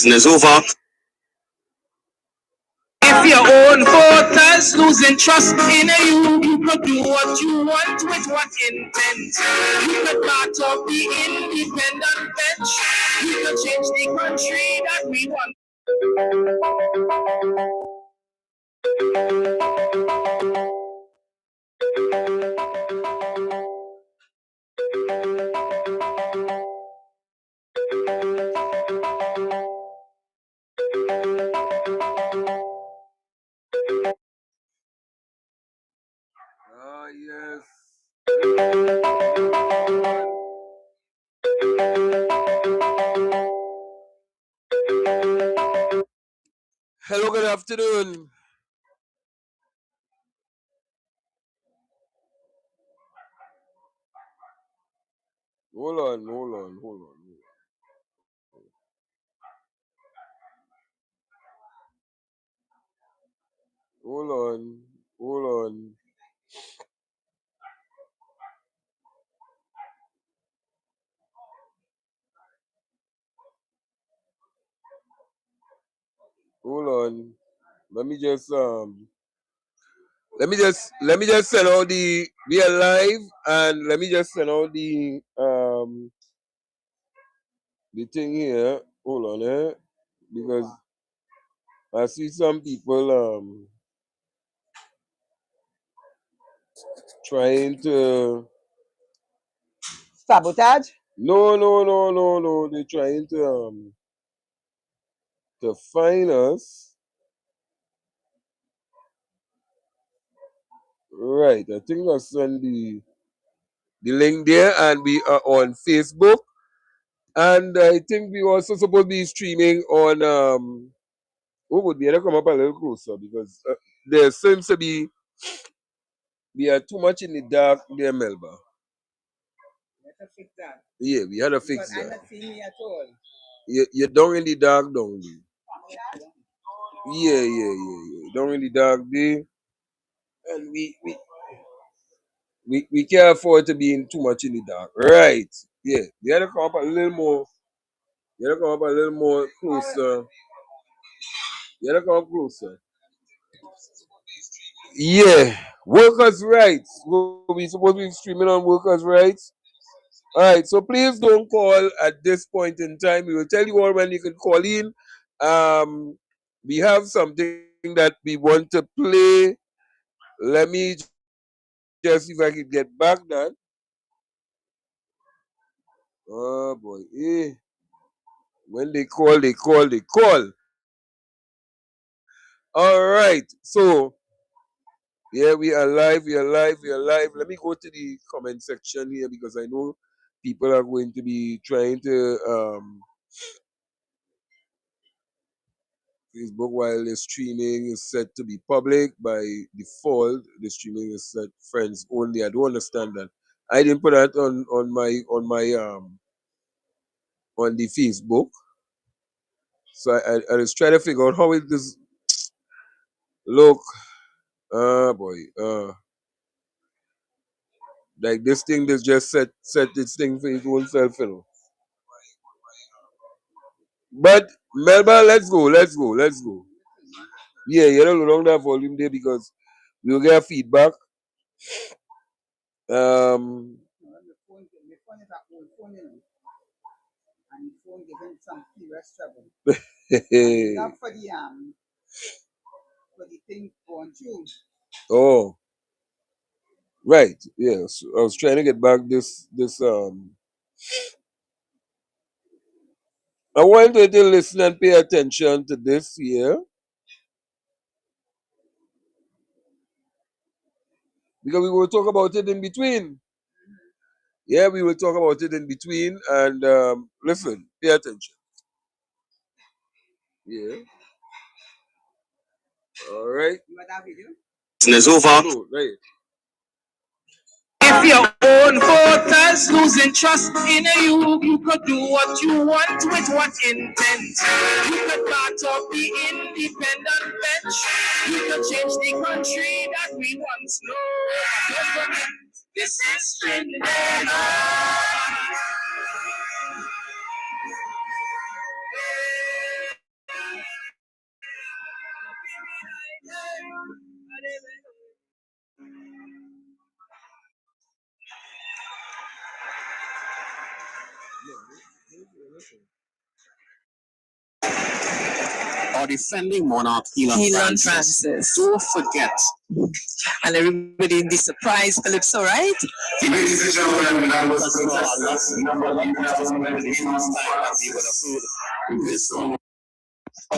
Is over. If your own voters losing trust in you, you could do what you want with what intent. You could part of the independent bench. You could change the country that we want. Yes. Hello, good afternoon. Hold on. Hold on. Let me just send out the we are live, and let me just send out the thing here. Hold on, because I see some people trying to sabotage. No. They're trying to find us. Right. I think I send the link there, and we are on Facebook. And I think we also supposed to be streaming on who would be able to come up a little closer, because there seems to be we are too much in the dark there, Melba. Fix that. Yeah, we had to fix But I'm that. not seeing me at all. You're down in the dark, down there. Yeah. Down in the dark there. And we can't afford to be in too much in the dark. Right. Yeah. You had to come up a little more. You had to come up a little more closer. You had to come up closer. Yeah. Workers' rights. We supposed to be streaming on workers' rights. All right. So please don't call at this point in time. We will tell you all when you can call in. We have something that we want to play. Let me just see if I can get back that. Oh boy. When they call. All right. So, yeah, we are live. Let me go to the comment section here, because I know people are going to be trying to Facebook, while the streaming is set to be public by default. The streaming is set friends only. I don't understand that. I didn't put that on on the Facebook. So I was trying to figure out how it this look. Boy. Like this thing that's just set its thing for its own self, you know. But Melba, let's go. Yeah, you don't lower down that volume there, because we'll get feedback. Um The phone is an old phone, you know. And the phone giving some serious trouble. And not for the thing going through. Oh, right. Yes. I was trying to get back this I want you to listen and pay attention to this here, because we will talk about it in between. Yeah, we will talk about it in between, and listen, pay attention. Yeah. All right. You want that video? Is over. No, right. If your own voters losing trust in you, you could do what you want with what intent. You could part of the independent bench. You could change the country that we once know. Don't forget, this is Trinidad. Or defending monarch Elon Francis. Don't forget. And everybody be surprised, Calypso, right? Ladies and gentlemen, that was fantastic.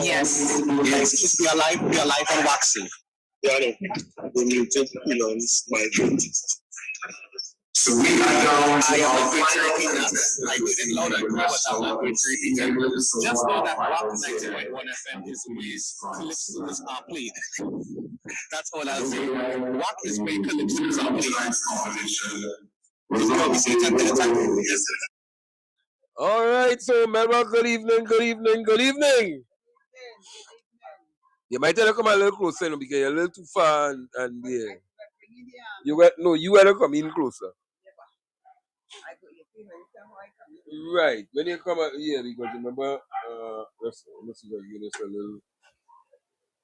Yes. Yes, we are live on waxing. Yeah, the muted Elon's my vote. So we are down to our final contest. I did it louder, but I'm not going to repeat it. Just know that Rock 90.1 FM is where Calypsos are played. That's all I'll say. Rock is where Calypsos are played. All right, so Melba, good evening, good evening, good evening. You might have to come a little closer because you're a little too far and yeah. You gotta come in closer. Right. When you come out here, because remember, let's see if I can get this a little.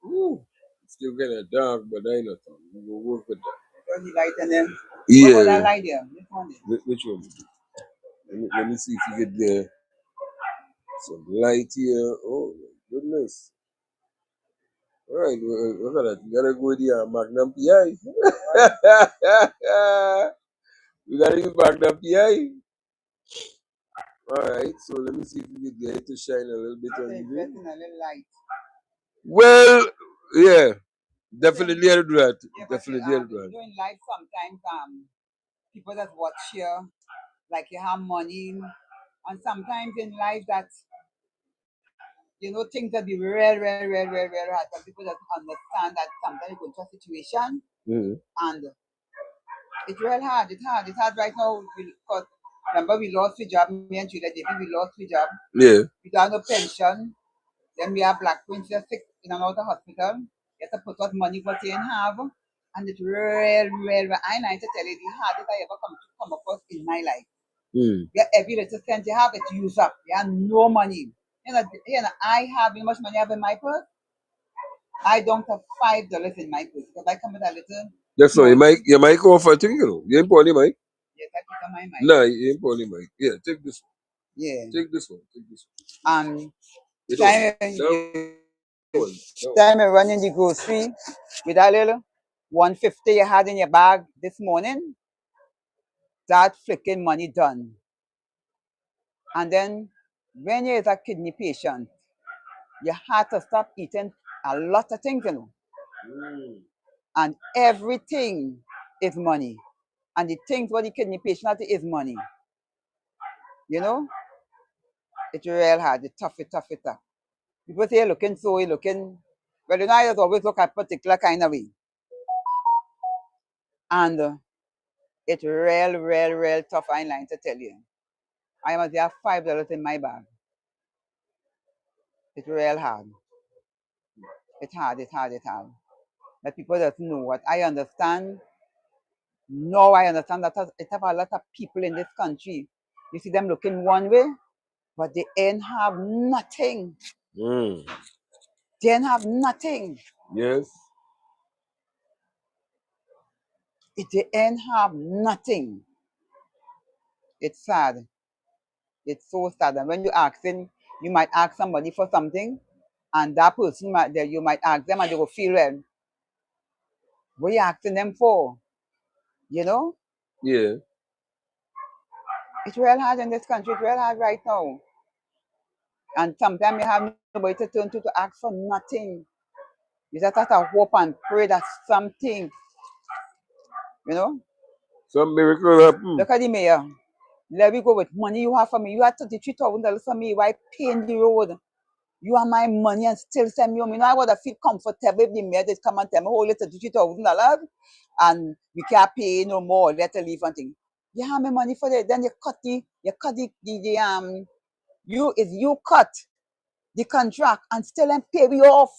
Ooh, it's still kind of dark, but I know we will work with that. Does he light and then? Yeah. What that light there? Which one? Let me see if you get there. Some light here. Oh my goodness. All right, look at that. You gotta go with the Magnum PI. We gotta use Magnum PI. All right, so let me see if we can get it to shine a little bit on you. A little light. Well, yeah, definitely I'll do that. Yeah, Definitely I'll do that. Doing live sometimes, people that watch here, like you have money, and sometimes in life that things that be real hard. Some people that understand that sometimes you go into a situation and it's real hard. It's hard right now because remember we lost the job, me and Julia David, we lost the job. Yeah. We don't have no pension. Then we have Black Princess sick in another hospital. You have to put out money what you have. And it's real. I like to tell you the hardest I ever come across in my life. Yeah, every little cent you have, it's used up. You have no money. I have how much money I have in my purse. I don't have $5 in my purse because I come with a little. That's why you might go for a thing, You ain't pulling mic. Yes, I pick up my mic. No, you ain't pulling mic. Yeah, take this one. Yeah. Take this one. Time I run in the grocery with that little 150 you had in your bag this morning, that flicking money done. And then when you is a kidney patient, you had to stop eating a lot of things, And everything is money. And the things what the kidney patient is money. It's real hard. It's tough. People say you're looking. Well, I just always look at particular kind of way. And it's real tough. I like to tell you. I must have $5 in my bag. It's real hard. It's hard. But people don't know what I understand. No, I understand that it have a lot of people in this country. You see them looking one way, but they ain't have nothing. They ain't have nothing. Yes. They ain't have nothing. It's sad. It's so sad. And when you might ask somebody for something, and that person you might ask them and they will feel well. What are you asking them for? Yeah. It's real hard in this country. It's real hard right now. And sometimes you have nobody to turn to ask for nothing. You just have to hope and pray that something, Some miracle happen. Look at the mayor. Let me go with money you have for me. You had $33,000 for me. Why pay in the road? You have my money and still send me home. I would have feel comfortable if the mayor just come and tell me, hold it $33,000 and we can't pay no more. Let her leave and thing. You have my money for that. Then you cut you cut the contract and still and pay me off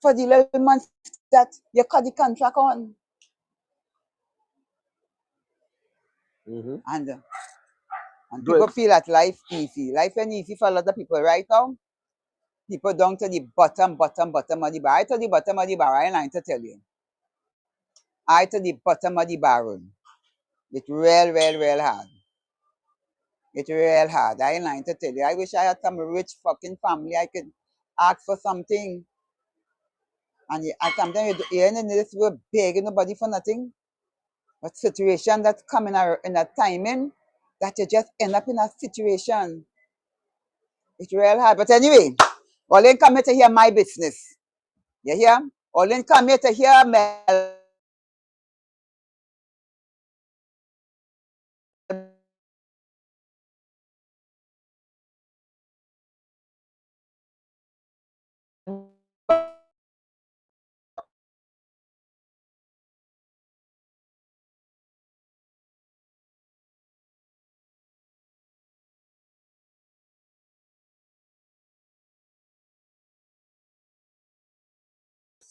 for the 11 months that you cut the contract on. And people feel that life easy. Life ain't easy for a lot of people right now. People down to the bottom of the barrel. I to the bottom of the barrel, I like to tell you. I to the bottom of the barrel. It's real hard. It's real hard. I ain't lying to tell you. I wish I had some rich fucking family. I could ask for something. And sometimes you're in this world begging nobody for nothing. But situation that's coming in a timing that you just end up in a situation. It's real hard. But anyway, all in come here to hear my business. You hear? All in come here to hear Melba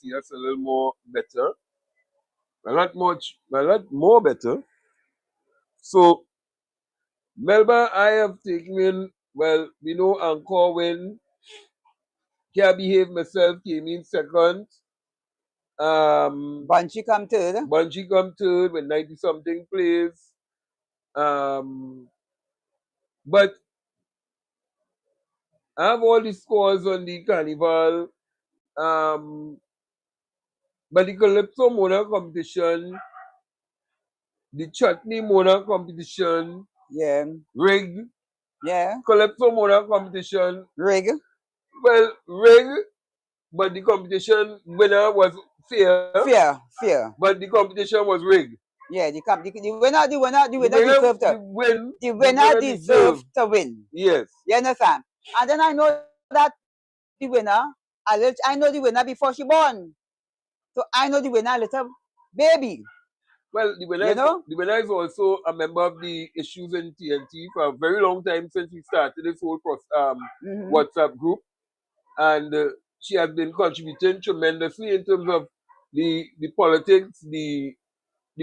See us a little more better. A lot more better. So Melba, I have taken in, well, we know Encore win. Can't Behave Myself came in second. Bunchy come third. Bunchy come third with 90 something plays. But I have all the scores on the Carnival. But the Calypso Mona competition, the Chutney Mona competition, Yeah. rig. Yeah. Calypso Mona competition, Rig. well, rig, but the competition winner was fair. Fair. But the competition was rigged. Yeah, the winner deserved to win. The winner deserved to win. Yes. You understand? And then I know that the winner, I know the winner before she born. So I know the winner little baby. Well, the winner is also a member of the Issues in TNT for a very long time since we started this whole WhatsApp group. And she has been contributing tremendously in terms of the politics, the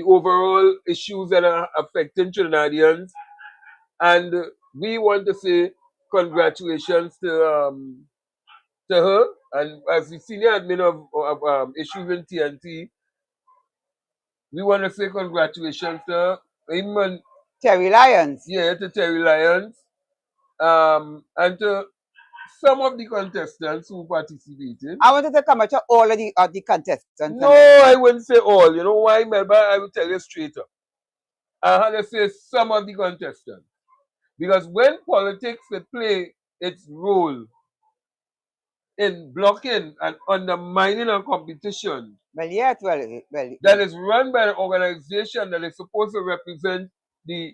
overall issues that are affecting Trinidadians. And we want to say congratulations to her. And as the senior admin of Issues in TNT, we want to say congratulations to him and Terry Lyons. Yeah, to Terry Lyons. And to some of the contestants who participated. I wanted to come at all of the contestants. No, I wouldn't say all. You know why, Melba? I will tell you straight up. I had to say some of the contestants. Because when politics will play its role in blocking and undermining a competition that is run by an organization that is supposed to represent the...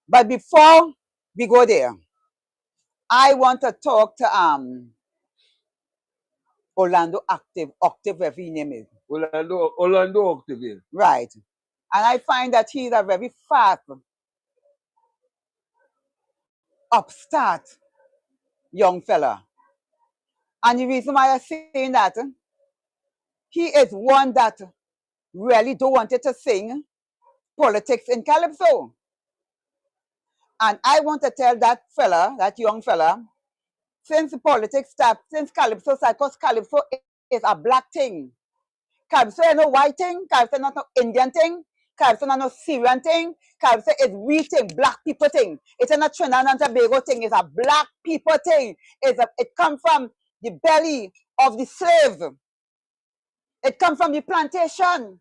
But before we go there, I want to talk to Orlando Octave, whatever his name is. Orlando Octave. Right. And I find that he's a very fast, upstart young fella. And the reason why I'm saying that, he is one that really don't want to sing politics in Calypso. And I want to tell that fella, that young fella, since politics started, since Calypso started, because Calypso is a black thing. Calypso is no white thing, Calypso is not no Indian thing, Calypso is not no Syrian thing, Calypso is we thing, black people thing. It's not a Trinidad and Tobago thing, it's a black people thing. It comes from the belly of the slave. It comes from the plantation.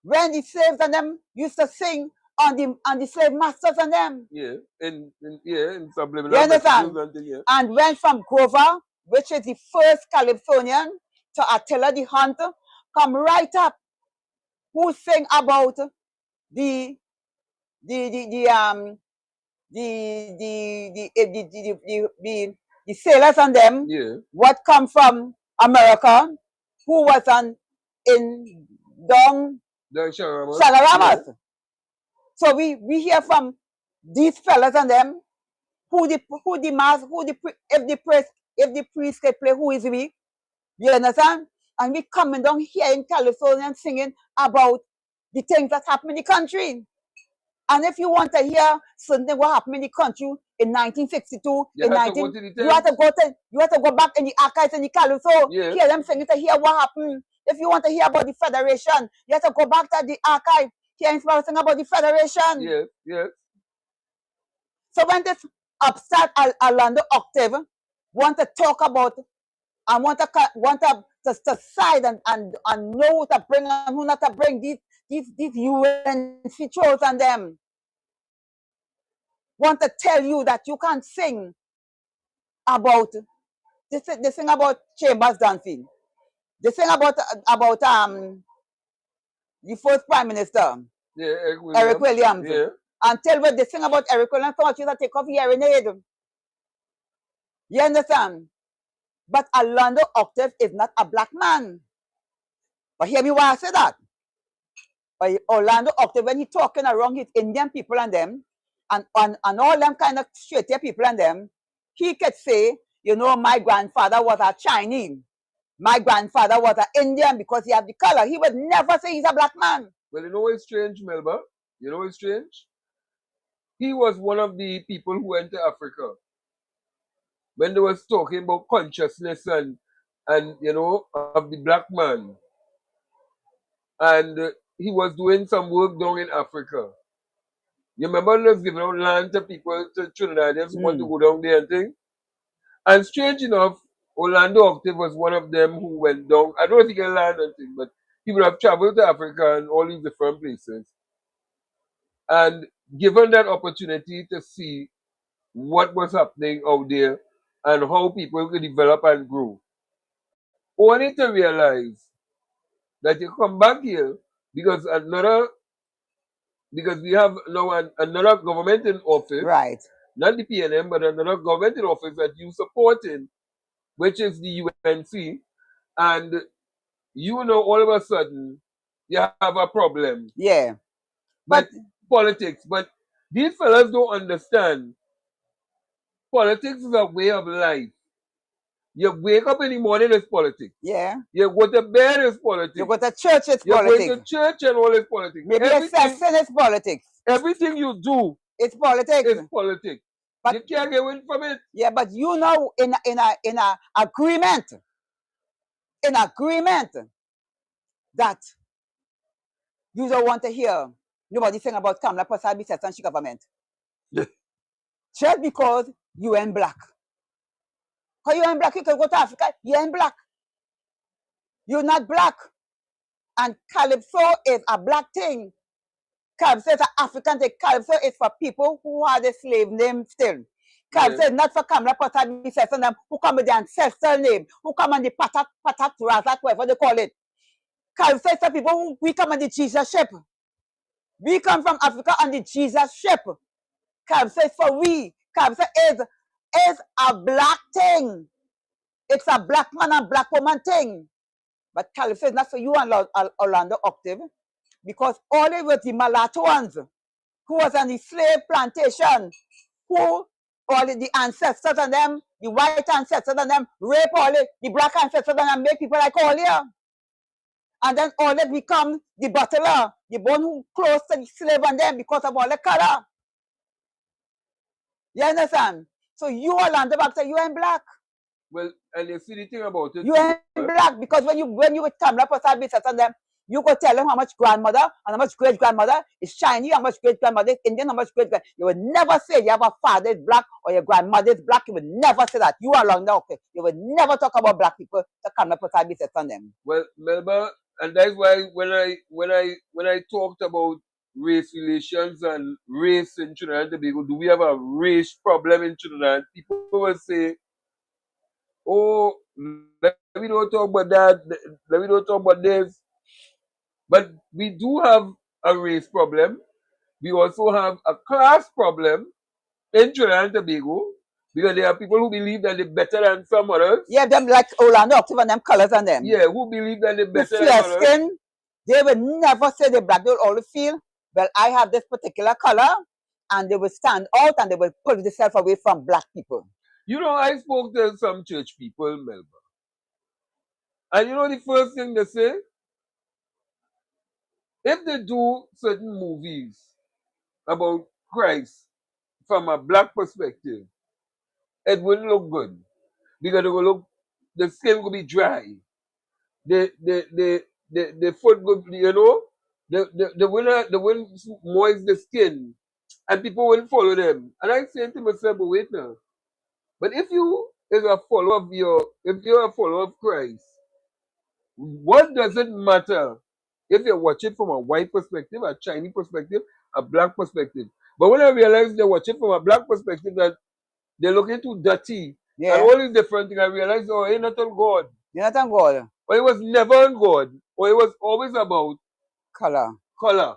When the slaves and them used to sing on the slave masters and them. Yeah, in subliminal. You understand? And went from Grover, which is the first Calypsonian, to Attila the Hunter, come right up, who sing about the sailors and them, what come from America, who was in Shagaramas. Yeah. So we hear from these fellas and them, if the priest can play, who is we? You understand? And we coming down here in California and singing about the things that happen in the country. And if you want to hear something what happened in the country in 1962, you have to go back in the archives in the Calypso, hear them singing to hear what happened. If you want to hear about the Federation, you have to go back to the archive, hear something about the Federation. Yes. So when this upstart Orlando Octave want to talk about and want to side and know who to bring and who not to bring these UN features and them want to tell you that you can't sing about they sing about Chambers dancing. They sing about the first Prime Minister, Yeah, Eric Williams. Yeah. And tell me they sing about Eric Williams, so much you take off hearing aid. You understand? But Orlando Octave is not a black man. But hear me why I say that. But Orlando Octave, when he talking around his Indian people and them, and all them kind of straight people and them, he could say, you know, my grandfather was a Chinese. My grandfather was an Indian because he had the color. He would never say he's a black man. Well, you know what's strange, Melba? You know what's strange? He was one of the people who went to Africa. When they was talking about consciousness and you know, of the black man. And he was doing some work down in Africa. You remember he was giving out land to people, to Trinidadians who want to go down there and things? And strange enough, Orlando Octave was one of them who went down. I don't know if he can land and things, but he would have traveled to Africa and all these different places. And given that opportunity to see what was happening out there and how people could develop and grow, only to realize that you come back here because we have now another government in office, right? Not the PNM, but another government in office that you supporting, which is the UNC, and you know all of a sudden you have a problem. Yeah, but politics. But these fellas don't understand. Politics is a way of life. You wake up in the morning, it's politics. Yeah. You go to bed, it's politics. You go to church, it's politics. You're going to church and all is politics. Maybe everything is politics. Everything you do, it's politics. It's politics. But you can't get away from it. Yeah, but you know, in a agreement, that you don't want to hear nobody saying about Kamala Prasad and she government. Just because you ain't black. Because you ain't black, you can go to Africa, you ain't black. You're not black. And Calypso is a black thing. Calypso is an African thing. Calypso is for people who had a slave name still. Calypso is not for Kamala Prasad and them who come with their ancestral name, who come on the patat, razak, whatever they call it. Calypso is for people who we come on the Jesus ship. We come from Africa on the Jesus ship. Calypso is for we. Calypso is a black thing. It's a black man and black woman thing. But Calypso is not for you and Orlando Octave, because all it was the mulattoes who was on the slave plantation, who all the ancestors and them, the white ancestors and them, rape all the black ancestors and them, make people like all here. And then all it become the butler, the one who close to the slave and them because of all the color. You understand? So you Orlando Octave, you ain't black. Well, and you see the thing about it. You ain't black, because when you with Kamala Prasad and them, you go tell them how much grandmother and how much great grandmother is Chinese, how much great grandmother is Indian, how much great grandmother. You would never say you have a father is black or your grandmother is black. You would never say that. You are long now, okay. You would never talk about black people to Kamala Prasad and them. Well, Melba, and that's why when I talked about race relations and race in Trinidad and Tobago, do we have a race problem in Trinidad? People will say, oh, let me don't talk about that, let me don't talk about this. But we do have a race problem. We also have a class problem in Trinidad and Tobago, because there are people who believe that they're better than some others. Yeah, them like Orlando Octave and them colors and them. Yeah, who believe that they're better than others. Skin, they will never say they're black. They'll always feel, well, I have this particular color, and they will stand out and they will pull themselves away from black people. You know, I spoke to some church people in Melba. And you know the first thing they say? If they do certain movies about Christ from a black perspective, it wouldn't look good. Because the skin will be dry. The foot will, you know, the wind moist the skin. and people wouldn't follow them. And I say to myself, but wait now. But if you is a follower of if you're a follower of Christ, what does it matter if you watch it from a white perspective, a Chinese perspective, a black perspective? But when I realized they watch it from a black perspective, that they're looking too dirty and all these different things, I realized, oh, it's not on God. You're not on God. Or it was never on God. Or it was always about Color. color.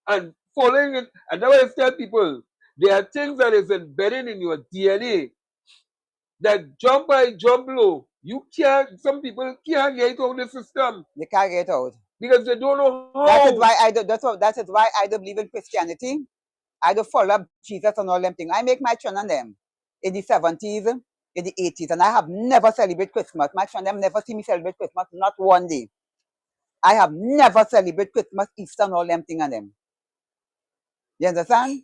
And following it, and that's why I tell people, there are things that is embedded in your DNA that jump high, jump low. You can't, some people can't get out of the system. They can't get out. Because they don't know how. That is why I don't believe in Christianity. I don't follow Jesus and all them things. I make my children and them in the 70s, in the 80s, and I have never celebrated Christmas. My children them never see me celebrate Christmas, not one day. I have never celebrated Christmas, Easter, and all them things and them. You understand?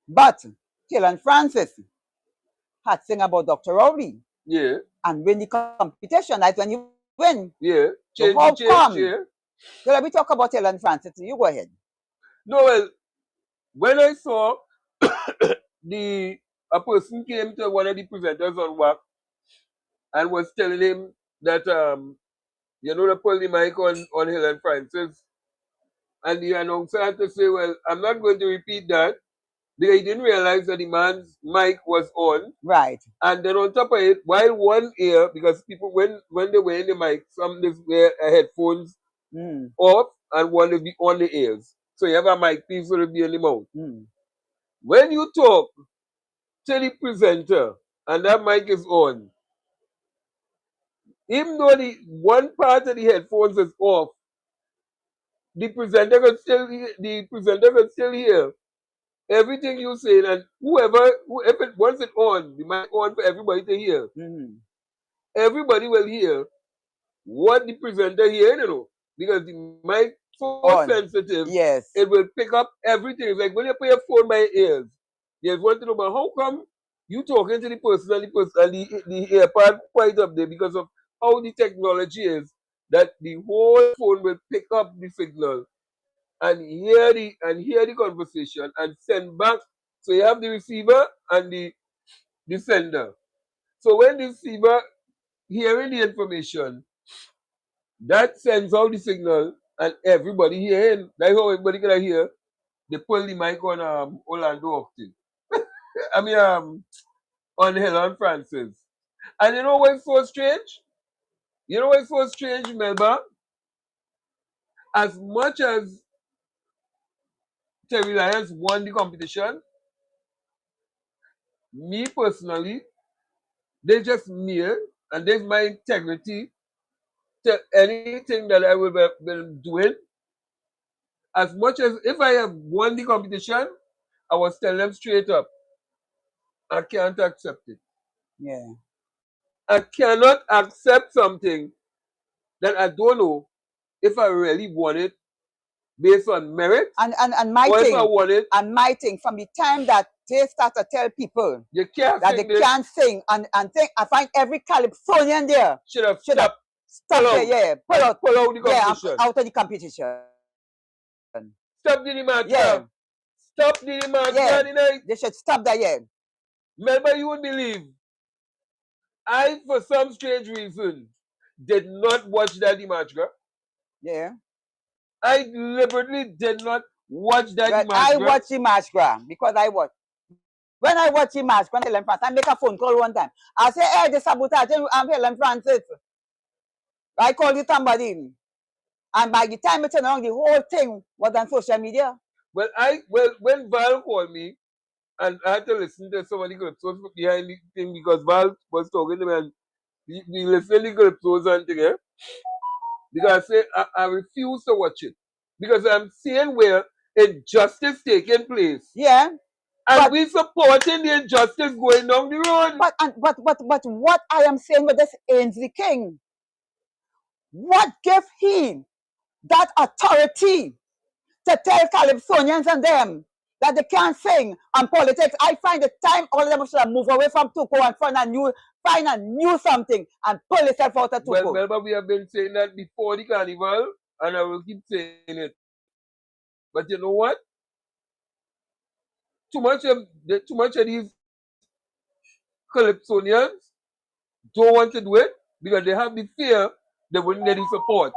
But Kellen Francis had sing about Dr. Rowley. Yeah. And win the competition. That's when you win. Yeah. So how come? Yeah. So let me talk about Kellen Francis. You go ahead. No, well, when I saw a person came to one of the presenters on WAC and was telling him that they pull the mic on Helen Francis, and the announcer had to say, well, I'm not going to repeat that, because he didn't realize that the man's mic was on. Right. And then on top of it, while one ear, because people, when they were in the mic, some just wear headphones off and one will be on the ears. So you have a mic piece will be in the mouth. When you talk to the presenter and that mic is on, even though the one part of the headphones is off, the presenter can still hear everything you say, and whoever once it on, the mic on for everybody to hear. Everybody will hear what the presenter hear, because the mic so sensitive, it will pick up everything. It's like when you put your phone by your ears, you just want to know, but how come you talking to the person and the earpod quite up there, because of how the technology is, that the whole phone will pick up the signal and hear the conversation and send back. So you have the receiver and the sender. So when the receiver hearing the information, that sends out the signal and everybody hearing. That's how everybody can hear. They pull the mic on Orlando Octave. I mean on Helen Francis. And you know what's so strange? Melba? As much as Terry Lyons won the competition, me personally, they just mere, and there's my integrity to anything that I will be doing. As much as if I have won the competition, I was telling them straight up, I can't accept it. Yeah. I cannot accept something that I don't know if I really want it based on merit. And my or thing, if I want it, and my thing, from the time that they start to tell people that they can't sing and think, I find every Calypsonian there should have stopped there, yeah. Pull out the competition. Out of the competition. Stop the match. Yeah. Stop the match. Yeah. They should stop that, yeah. Melba, you would believe, I, for some strange reason, did not watch that match, girl. Yeah. I deliberately did not watch that match. I watch the match, girl, because I watch. When I watch the match, when Helen Francis, I make a phone call one time. I say, hey, the sabotage, I'm Helen Francis. I call you somebody. And by the time it turned around, the whole thing was on social media. Well, when Val called me, and I had to listen to somebody Calypsos behind the thing, because Val was talking to me, and we listened to Calypsos and thing, yeah? Because I say I refuse to watch it, because I'm seeing where injustice taking place. Yeah. And we supporting the injustice going down the road. But what I am saying with this Ainsley King, what gave he that authority to tell Calypsonians and them that they can't sing on politics? I find the time all of them should have moved away from Tuco and find a new something and pull itself out of Tuco. Well, Melba, we have been saying that before the Carnival, and I will keep saying it. But you know what? too much of these Calypsonians don't want to do it because they have the fear they wouldn't get the support.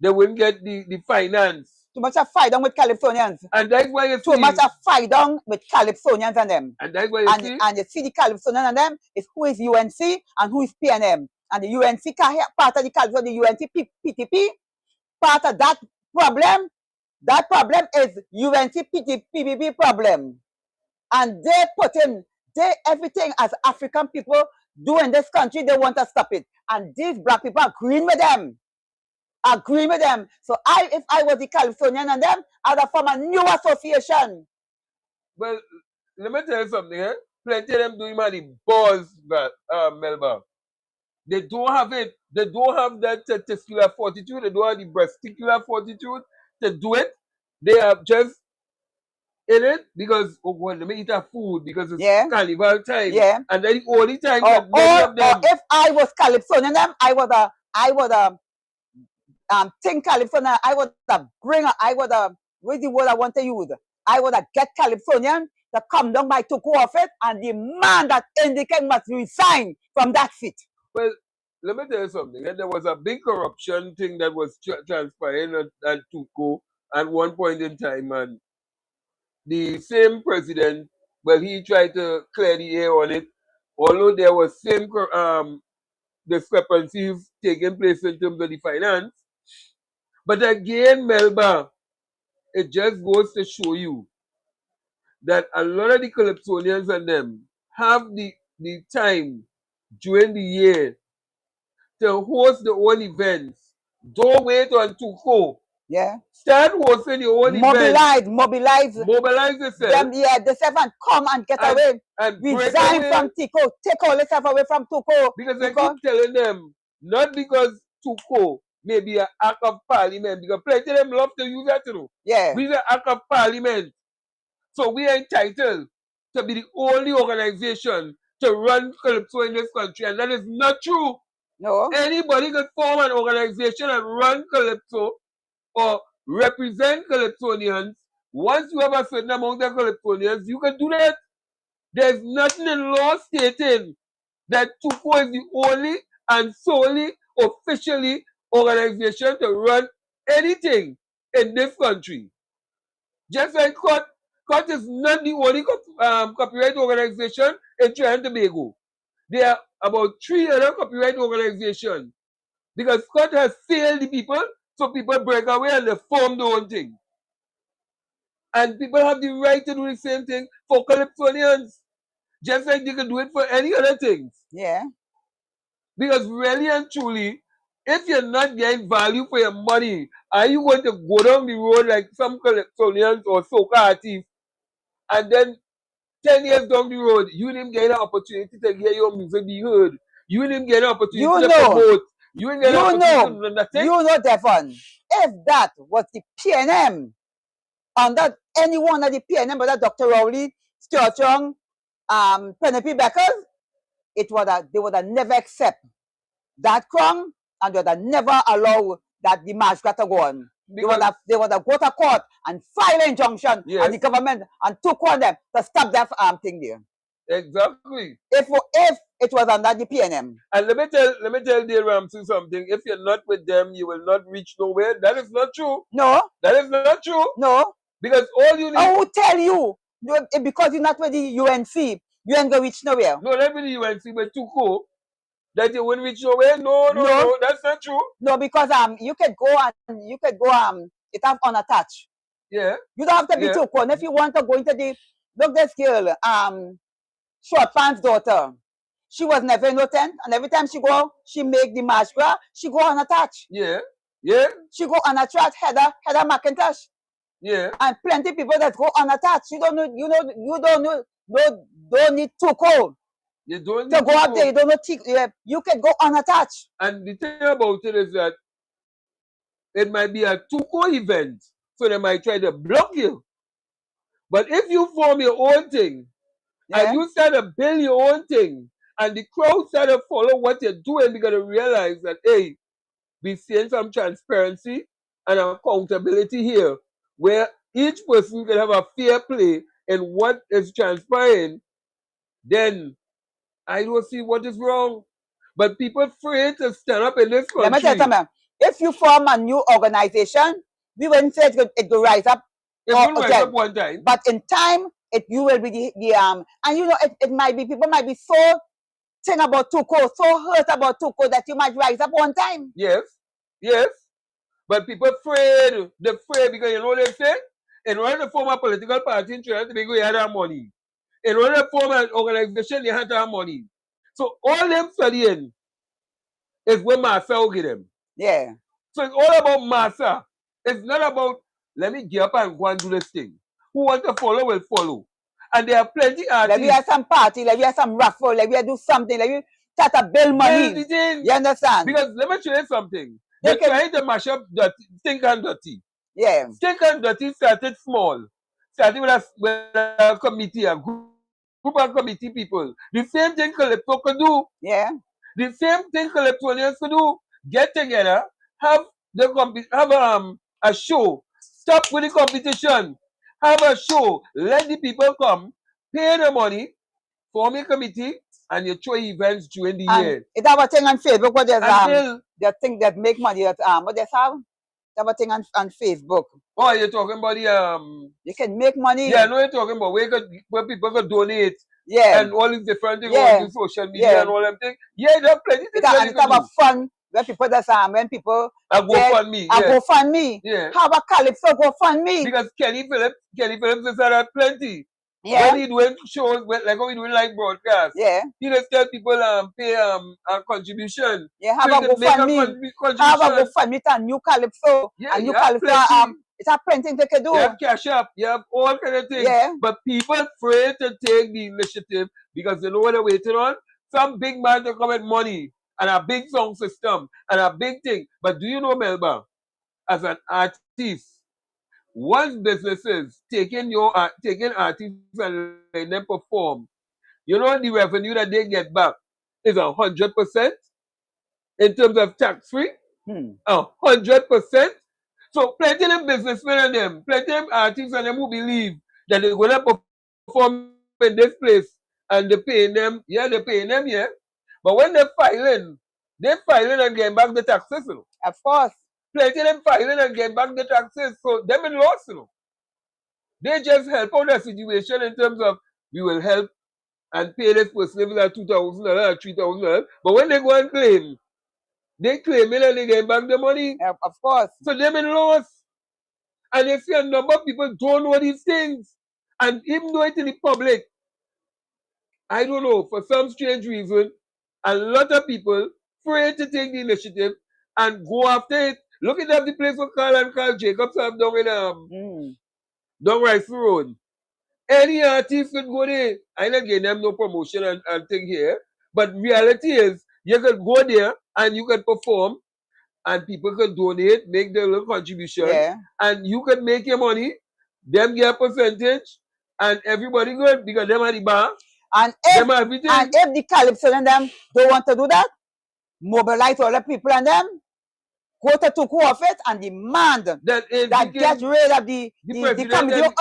They wouldn't get the finance. Too much of fight down with Calypsonians. And that's why you Too much of fight down with Calypsonians and them. And that's why you see. And you see the Calypsonians and them is who is UNC and who is PNM. And the UNC part of the Calypsonians, the UNC PTP, part of that problem is UNC PTP problem. And they put in everything as African people do in this country, they want to stop it. And these black people agreeing with them. So if I was the Calypsonian and them, I'd have formed a new association. Well, let me tell you something, eh? Plenty of them doing the balls, Melba. They don't have it. They don't have that testicular fortitude. They don't have the breasticular fortitude to do it. They are just in it because, oh God, let me eat a food because it's Carnival time. Yeah. And then the only time that many of them. Or if I was Calypsonian, them, I would think Calypsonian, I would what's the word I want to use? I would get Calypsonian to come down by Tuku office and demand that Indicate must resign from that seat. Well, let me tell you something. There was a big corruption thing that was transpiring at Tuku at one point in time, and the same president, well, he tried to clear the air on it, although there was same discrepancies taking place in terms of the finance. But again, Melba, it just goes to show you that a lot of the Calypsonians and them have the time during the year to host their own events. Don't wait on Tuko. Yeah. Start hosting your own events. Mobilize yourself. Them, the servant come and get away. And resign from Tuko. Take all the stuff away from Tuko. Because I keep telling them, not because Tuko may be an act of parliament, because plenty of them love to use that, you know. Yeah. We are an act of parliament. So we are entitled to be the only organization to run Calypso in this country, and that is not true. No. Anybody can form an organization and run Calypso or represent Calypsonians. Once you have a certain amount of Calypsonians, you can do that. There's nothing in law stating that TUCO is the only and solely officially organization to run anything in this country. Just like COT is not the only copyright organization in Trinidad and Tobago. There are about 3 other copyright organizations because COT has failed the people, so people break away and they form their own thing. And people have the right to do the same thing for Calypsonians, just like they can do it for any other things. Yeah. Because really and truly, if you're not getting value for your money, are you going to go down the road like some Calypsonians or soca artists, and then 10 years down the road, you didn't get an opportunity to hear your music be heard. You didn't get an opportunity to promote. You didn't get an opportunity to do nothing. You know, Devon, if that was the PNM, and that any one of the PNM, whether Dr. Rowley, Stuart Young, Penelope Beckers, they would have never accept that crown, and they would have never allow that the march got to go on. They would have go to court and file an injunction, and the government and took on them to stop that thing there. Exactly. If it was under the PNM. And let me tell Dale Ramsey something. If you're not with them, you will not reach nowhere. That is not true. No. That is not true. No. Because all you need. I will tell you, because you're not with the UNC, you ain't gonna reach nowhere. No, not with the UNC, but TUCO. That you won't reach nowhere? No, that's not true. No, because you could go it have unattached. Yeah. You don't have to be too cold. If you want to go into look this girl, Short Pants daughter. She was never in no tent, and every time she go, she make the march gra, she go unattached. Yeah. She go unattached, Heather McIntosh. Yeah. And plenty people that go unattached. You don't need too cold. You don't need to go up there. You don't know. You can go unattached. And the thing about it is that it might be a TUCO event, so they might try to block you. But if you form your own thing, and you start to build your own thing, and the crowd start to follow what you're doing, you're going to realize that, hey, we're seeing some transparency and accountability here, where each person can have a fair play in what is transpiring, then I don't see what is wrong. But people afraid to stand up in this country. Let me tell you something. If you form a new organization, we wouldn't say it will rise up. It will rise up one time. But in time, you will be the and you know it might be people might be so thing about Tuco, so hurt about Tuco that you might rise up one time. Yes, yes. But people afraid. They're afraid because you know what they say? In order to form a political party in Trinidad, you had to have money. In order to form an organization, you had to have money. So all them studying is what Master will give them. Yeah. So it's all about Master. It's not about, let me get up and go and do this thing. Who wants to follow will follow. And there are plenty artists. Let me have some party, let me have some raffle, let me do something, let me start to build money. Build the thing. You understand? Because let me show you something. They're trying to mash up Stink and Dirty. Yeah. Stink and Dirty started small. Started with a committee, a group of committee people. The same thing Calypso could do. Yeah. The same thing Calypsonians could do. Get together, have a show. Stop with the competition. Have a show. Let the people come, pay the money, form a committee, and you throw events during the year. It's our thing on Facebook, what there's the thing that make money that what they have. It's our thing on Facebook. Oh, you're talking about the you can make money. Yeah, I know you're talking about where people could donate. Yeah. And all these different things on social media and all them things. Yeah, there are plenty things. And it's about fun where people when people GoFundMe. GoFundMe. Yeah. How about Calypso GoFundMe? Because Kenny Phillips is at plenty. Yeah. When he doing shows, like how we doing like broadcast. Yeah. He just tell people pay a contribution. Yeah, how about GoFundMe? How about GoFundMe to New Calypso? Yeah, and New Calypso it's a plenty they can do. You have Cash App, you have all kind of things. Yeah. But people afraid to take the initiative because they know what they're waiting on. Some big man to come with money and a big sound system and a big thing. But do you know, Melba, as an artist, once businesses taking artists and letting them perform, you know the revenue that they get back is 100% in terms of tax free. 100%. So plenty of them businessmen and them, plenty of them artists and them who believe that they're gonna perform in this place and they're paying them, yeah. But when they're filing and getting back the taxes, you know. Of course. Plenty of them filing and getting back the taxes, so them in loss, you know. They just help out the situation in terms of we will help and pay this person $2,000 or $3,000. But when they go and claim, they claim it and they get back the money. Of course. So them in loss. And you see a number of people don't know these things. And even though it's in the public, I don't know, for some strange reason, a lot of people afraid to take the initiative and go after it. Look at the place where Carl and Carl Jacobs have down in down Rice Road. Any artist could go there. I don't give them no promotion and thing here. But reality is, you could go there and you could perform and people could donate, make their little contribution, and you could make your money, them get a percentage, and everybody good because them are the bar. And if the Calypso and them don't want to do that, mobilize all the people and them, go to Tuku office and demand that get rid of the committee, the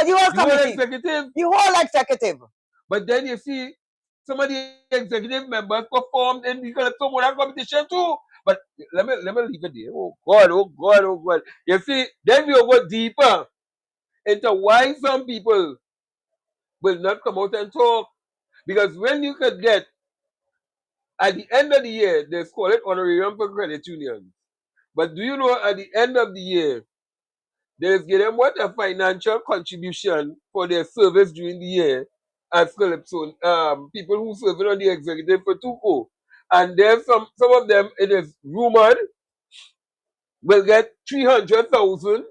whole executive. But then you see, some of the executive members performed in the Calypso Modern competition too. But let me leave it there. Oh God. You see, then we'll go deeper into why some people will not come out and talk. Because when you could get, at the end of the year, they call it honorarium for credit unions. But do you know at the end of the year, they give them what a financial contribution for their service during the year as Calypso, people who serve on the executive for Tuco. And there's some of them, it is rumored, will get 300,000.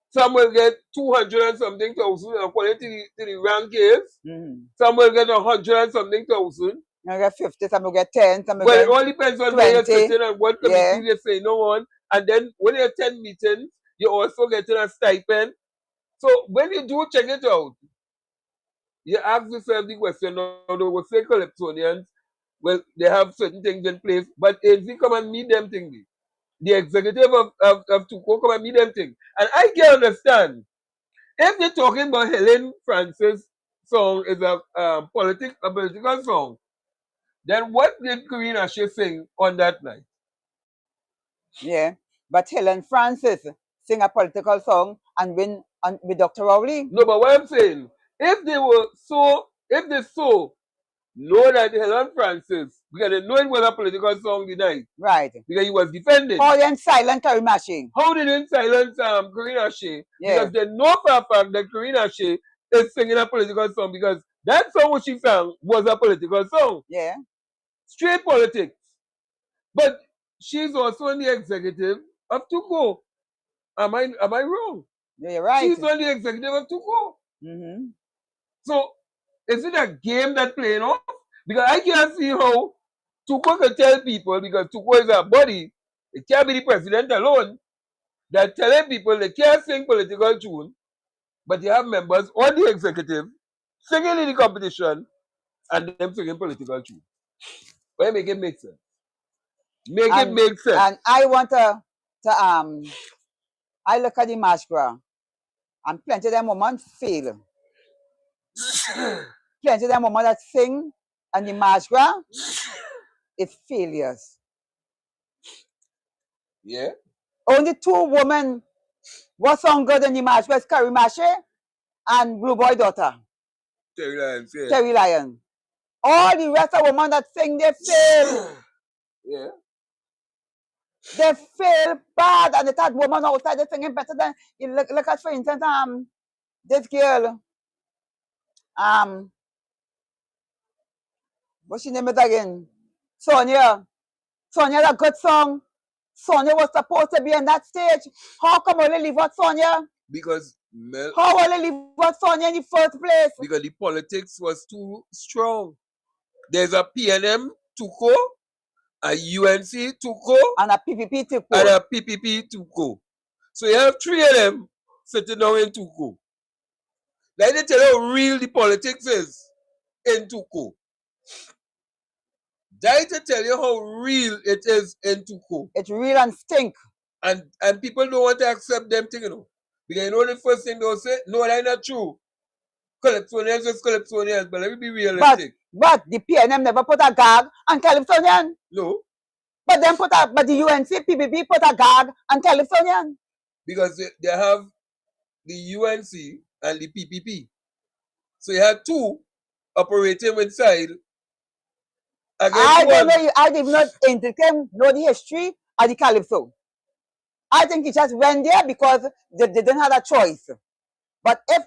Some will get 200 and something thousand according to the rank is. Some will get 100 and something thousand. Some will get 50, some will get 10, some will get 20. Well, it all depends on where you're sitting and what committee they say no on. And then when you attend meetings, you also getting a stipend. So when you do check it out, you ask yourself the question, now they will say Calypsonians, well, they have certain things in place, but if you come and meet them things, the executive of Tuco come and meet them things. And I can understand if you're talking about Helen Francis song is a political song, then what did Queen Ashe sing on that night? Yeah. But Helen Francis sing a political song and win with Dr. Rowley. No, but what I'm saying, if they so know that Helen Francis, because they know it was a political song the night, Right. because he was defending. How then silent Carrie Mashing? How did they silence Queen Ashe? Yeah. Because they know for a fact that Queen Ashe is singing a political song, because that song which she sang was a political song. Yeah. Straight politics. But she's also in the executive of Tuko. Am I wrong? Yeah, you're right. She's on the executive of Tuko. Mm-hmm. So is it a game that playing off? Because I can't see how Tuko can tell people, because Tuko is a body, it can't be the president alone, that telling people they can't sing political tune, but they have members on the executive singing in the competition and them singing political tune. Why make it make sense? It make sense. And I want to I look at the masquerade and plenty of them women fail. Plenty of them women that sing and the masquerade is failures. Yeah. Only 2 women was song good in the masquerade, Carrie Mashe and Blue Boy Daughter. Terry Lyons, yeah. Terry Lyon. All the rest of women that sing, they fail. Yeah. They fail bad, and that woman outside they singing better than you look at, for instance, this girl, what's her name is again? Sonia. Sonia had a good song. Sonia was supposed to be on that stage. How come only leave out Sonia? Because how only leave out Sonia in the first place? Because the politics was too strong. There's a PNM Tuko, a UNC Tuko, and a PPP Tuko. And a PPP Tuko. So you have 3 of them sitting down in Tuko. Let me tell you how real the politics is in Tuko. That to tell you how real it is in Tuko. It's real and stink. And people don't want to accept them things, you know. Because you know the first thing they'll say, no, that's not true. Calypsonians is Calypsonians, but let me be realistic. But the PNM never put a gag on Calypsonian. No. But the UNC PPP put a gag on Calypsonian. Because they have the UNC and the PPP. So you have 2 operating inside. I don't know. I did not know the history of the Calypso. I think he just went there because they didn't have a choice. But if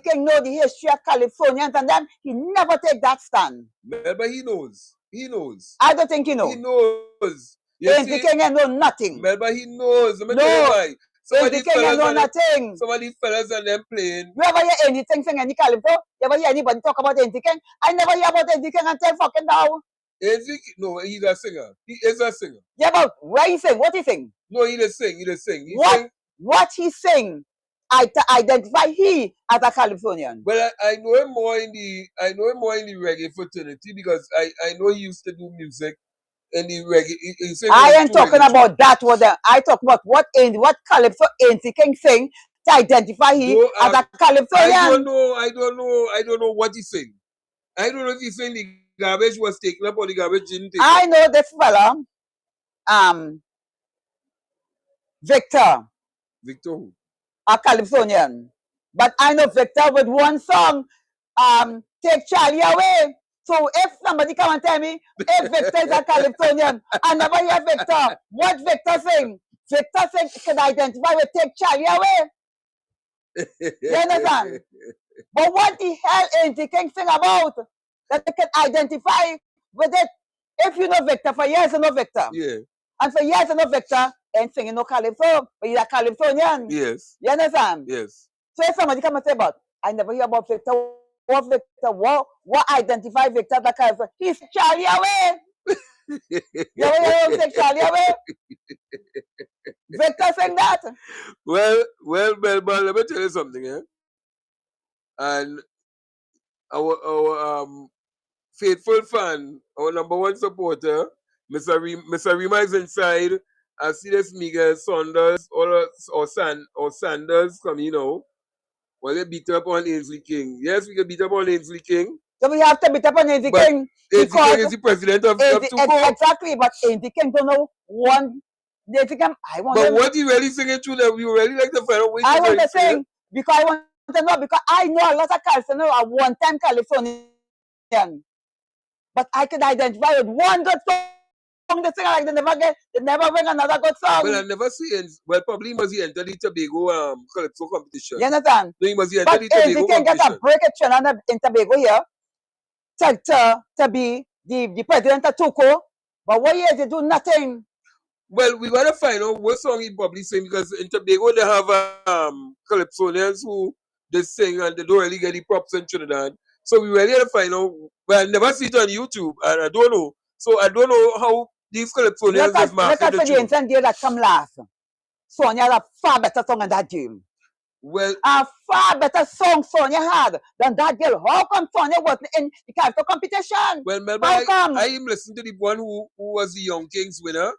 King know the history of Calypsonians and them, he never take that stand. Melba, he knows. He knows. I don't think he knows. He knows. King know nothing. Melba, he knows. No. Some of these fellas know nothing. Some of these fellas and them playing. You ever hear anything sing any Calypso? You ever hear anybody talk about King? I never hear about King until fucking now. No, he's a singer. He is a singer. Yeah, but where he sing? What he sing? No, he just sing. He just sing. What he sing? I identify he as a Calypsonian. Well, I know him more in the reggae fraternity, because I know he used to do music in the reggae. I ain't talking about that. I talk about what Calypso King sing to identify he as a Calypsonian. I don't know what he sing. I don't know if he sing the garbage was taken up or the garbage didn't take up. I know this fella, Victor. Victor who? A Calypsonian. But I know Victor with one song, Take Charlie Away. So if somebody come and tell me if Victor is a Calypsonian, I never hear Victor. What Victor sing? Victor sing can identify with Take Charlie Away. You understand? But what the hell ain't the King sing about that they can identify with it? If you know Victor, for years you know Victor. Yeah. And for years you know Victor, ain't singing no Calypso, but he's a Calypsonian. Yes. You understand? Yes. So if somebody come and say about, I never hear about Victor. What Victor? What identify Victor as a Calypso? He's Charlie Away. You ever hear him say Charlie Away? Victor saying that? Well, Melba, let me tell you something, eh? And our faithful fan, our #1 supporter, Mr. Rima is inside. I see this Miguel Saunders or Sanders coming, you know. Well, they beat up on Ainsley King. Yes, we can beat up on Ainsley King. So we have to beat up on Ainsley King. Ainsley King is the president of Tuco. Exactly, but Ainsley King don't know one. Ainsley King, but what he really singing through that, we really like to find out what I want to sing because I want to know because I know a lot of Calypsonians are one-time Calypsonian. But I could identify with one good song they sing like they never bring another good song. Well, I never see probably must he enter the Tobago Calypso competition. You understand? No, he must he enter the Tobago competition. Get a break it in Tobago here to be the president of Tuco. But what years they do nothing. Well, we gotta find out what song he probably sing because in Tobago they have Calypsonians who they sing and they don't really get the props in Trinidad. So we really gotta find out. But I never see it on YouTube and I don't know. So I don't know how these Calypsonians is marketed. Look at the instant deal that come last. Sonia had a far better song than that deal. Well, a far better song Sonia had than that girl. How come Sonia wasn't in the character competition? Well, Melba, I even listened to the one who was the Young Kings winner,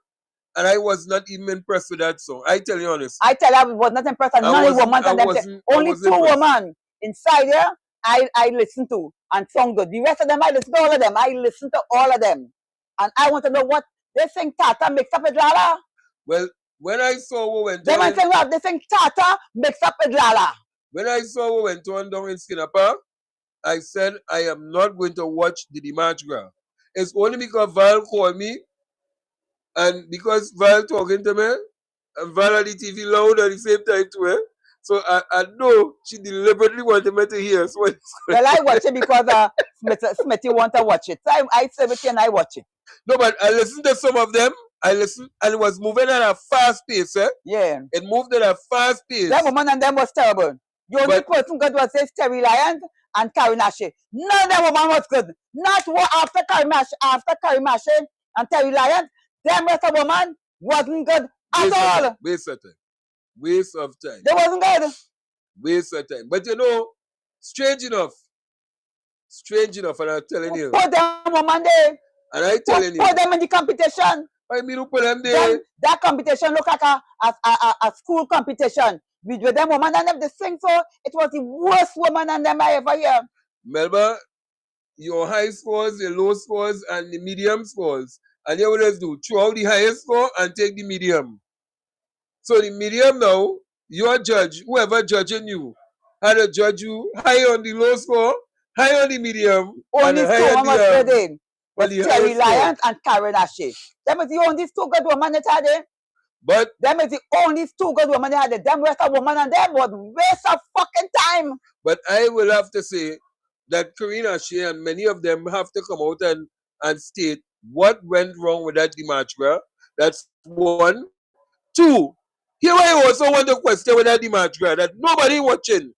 and I was not even impressed with that song. I tell you honestly. I tell you, I was not impressed. And none of the women and them. Only two women inside there I listened to and sung good. The rest of them, I listened to all of them. I listened to all of them. And I want to know what they sing Tata mixed up with Lala. Well, when I saw what went on, they think Tata mixed up with Lala. When I saw what went on down in Skinner Park, I said I am not going to watch the March Gras. It's only because Val called me, and because Val talking to me, and Val had the TV loud at the same time to her. So I know she deliberately wanted me to hear. So well, I watch it because Smithy want to watch it. So I say with you and I watch it. No, but I listened to some of them. I listened, and it was moving at a fast pace, eh? Yeah. It moved at a fast pace. That woman and them was terrible. The only person good was Terry Lyons and Carrie Nashe. None of them woman was good. Not after Carrie Nashe and Terry Lyons, them rest of woman wasn't good at all. Waste of time. Waste of time. They wasn't good. Waste of time. But you know, strange enough, and I'm telling you. Put them woman there. And I telling you. Put them in the competition. I mean, put them there. That competition look like a school competition. With them woman and them they sing so it was the worst woman and them I ever hear. Melba, your high scores, your low scores, and the medium scores. And you always do throw out the highest score and take the medium. So the medium now, your judge, whoever judging you, had to judge you high on the low score, high on the medium. Only two women was Terry Lyons and Carrie Nashe. Them is the only two good women that had it. But them is the only two good women that had it. Them rest of women and them was waste of fucking time. But I will have to say that Karina Shea and many of them have to come out and state what went wrong with that Dimatra. That's one. Two, here I also want to question with that Dimatra that nobody watching.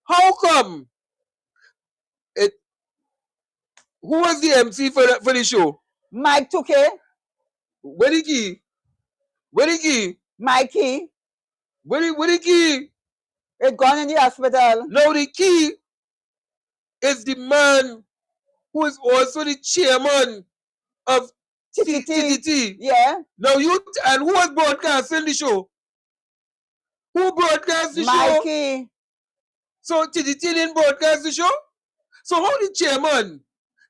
How come it? Who was the MC for the show? Mike 2K. Where the key? Where the key? Mikey. Where the key? It gone in the hospital. Now the key is the man who is also the chairman of TTT. Yeah. Now and who was broadcasting the show? Who broadcast the show? Mikey. So TTT didn't broadcast the show? So how the chairman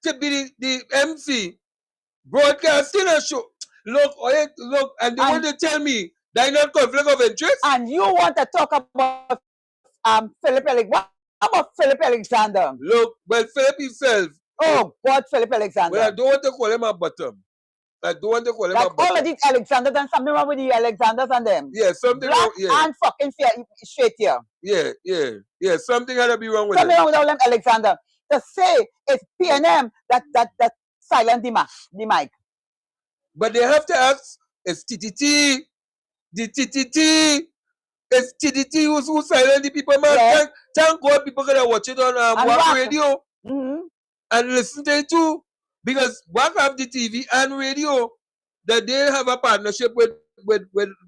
to be the MC broadcasting a show? Look, and they want to tell me that not conflict of interest? And you want to talk about Philip Alexander? What about Philip Alexander? Look, well, Philip himself. Oh, God, Philip Alexander. Well, I don't want to call him a bottom. I don't want to call him a bottom. All of these Alexanders and something wrong with the Alexanders and them. Yeah, something Black wrong. Yeah. and fucking straight here. Yeah. Something had to be wrong with something wrong with all them Alexander. To say it's PNM that silent the mic. But they have to ask, it's TTT, the TTT, it's TTT who silent the people, man. Yeah. Thank God people can watch it on WAC radio and listen to it too. Because WAC have the TV and radio that they have a partnership with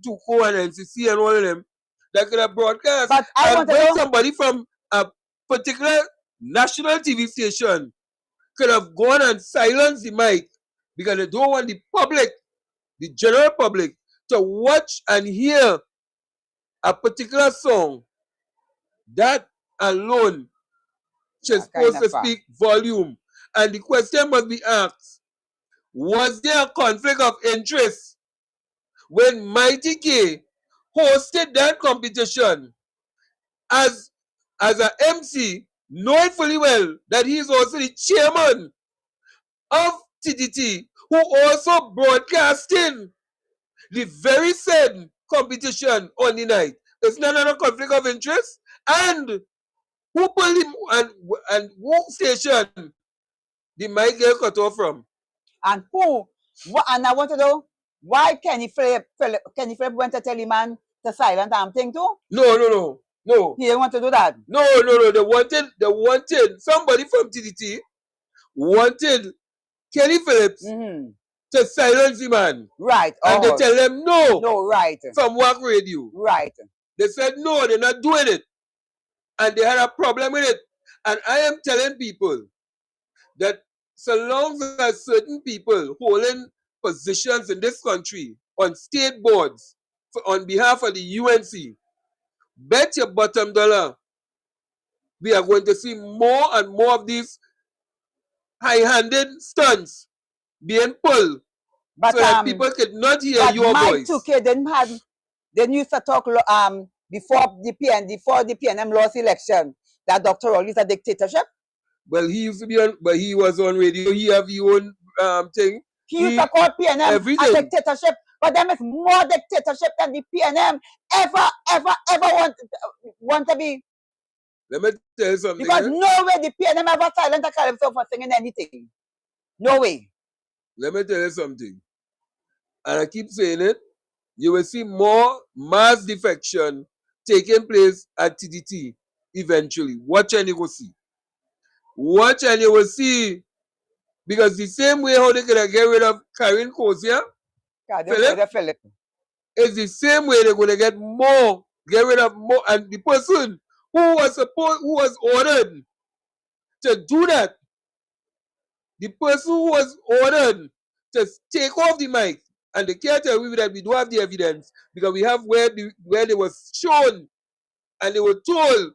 Tuco and NCC and all of them that could have broadcast. But I want to know somebody from a particular national TV station could have gone and silenced the mic because they don't want the public, the general public, to watch and hear a particular song That alone is supposed to speak volume. And the question must be asked, was there a conflict of interest when Mighty K hosted that competition as an MC, knowing fully well that he is also the chairman of TDT, who also broadcasting the very same competition on the night? It's not a conflict of interest. And who pulled him and who station the mic get cut off from? And who? And I want to know why Kenny Philip went to tell him man to silent thing too? No. He didn't want to do that. No. They wanted somebody from TDT wanted Kenny Phillips to silence the man. Right. And they tell them no. No, right. From WAC Radio. Right. They said no, they're not doing it. And they had a problem with it. And I am telling people that so long as certain people holding positions in this country on state boards on behalf of the UNC, bet your bottom dollar we are going to see more and more of these high-handed stunts being pulled, but, so that people could not hear your voice. But Mike 2K didn't used to talk before the PNM lost election that Dr. Rowley is a dictatorship. Well, he used to be on, but he was on radio. He have his own thing. He used to call PNM a dictatorship, but there is more dictatorship than the PNM ever want to be. Let me tell you something. Because no way the PNM ever silent a Calypso for singing anything. No way. Let me tell you something. And I keep saying it. You will see more mass defection taking place at TDT eventually. Watch and you will see. Watch and you will see. Because the same way how they gonna get rid of Karen Kozia, Philip, is the same way they're gonna get rid of more, and the person who was ordered to do that, the person who was ordered to take off the mic, and they can't tell you that we do have the evidence because we have where they was shown and they were told,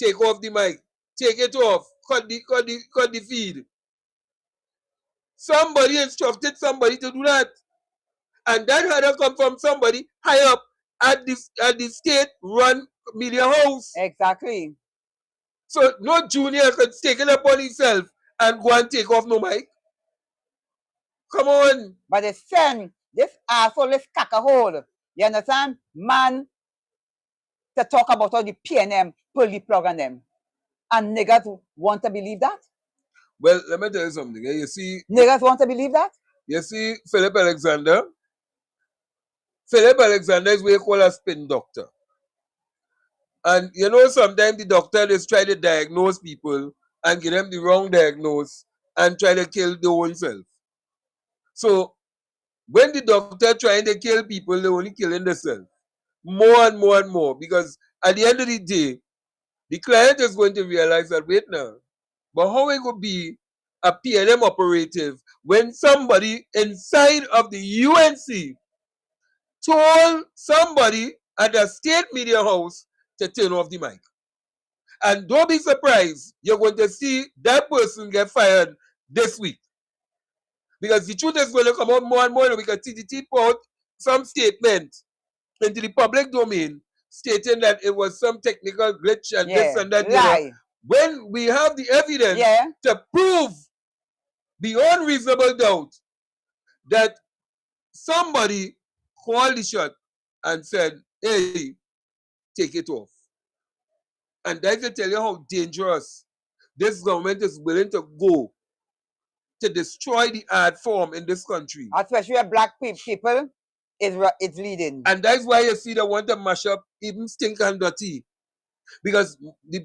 take off the mic, take it off, cut the feed. Somebody instructed somebody to do that. And that had to come from somebody high up at the state-run media house. Exactly. So no junior could take it upon himself and go and take off no mic. Come on. But they send this asshole, this cackahole, you understand? Man, to talk about all the PNM pull the plug on them. And niggas want to believe that? Well, let me tell you something. You see, niggas want to believe that? You see, Philip Alexander is what you call a spin doctor. And you know, sometimes the doctor just try to diagnose people and give them the wrong diagnosis and try to kill their own self. So when the doctor trying to kill people, they're only killing themselves. More and more and more. Because at the end of the day, the client is going to realize that, wait now, but how it could be a PNM operative when somebody inside of the UNC told somebody at a state media house to turn off the mic? And don't be surprised, you're going to see that person get fired this week. Because the truth is going to come out more and more because TDT put out some statement into the public domain stating that it was some technical glitch and this and that. Lie. When we have the evidence to prove beyond reasonable doubt that somebody called the shot and said, hey, take it off. And that will tell you how dangerous this government is willing to go to destroy the art form in this country. Especially black people, it's leading. And that's why you see they want to mash up even Stink and Dirty. Because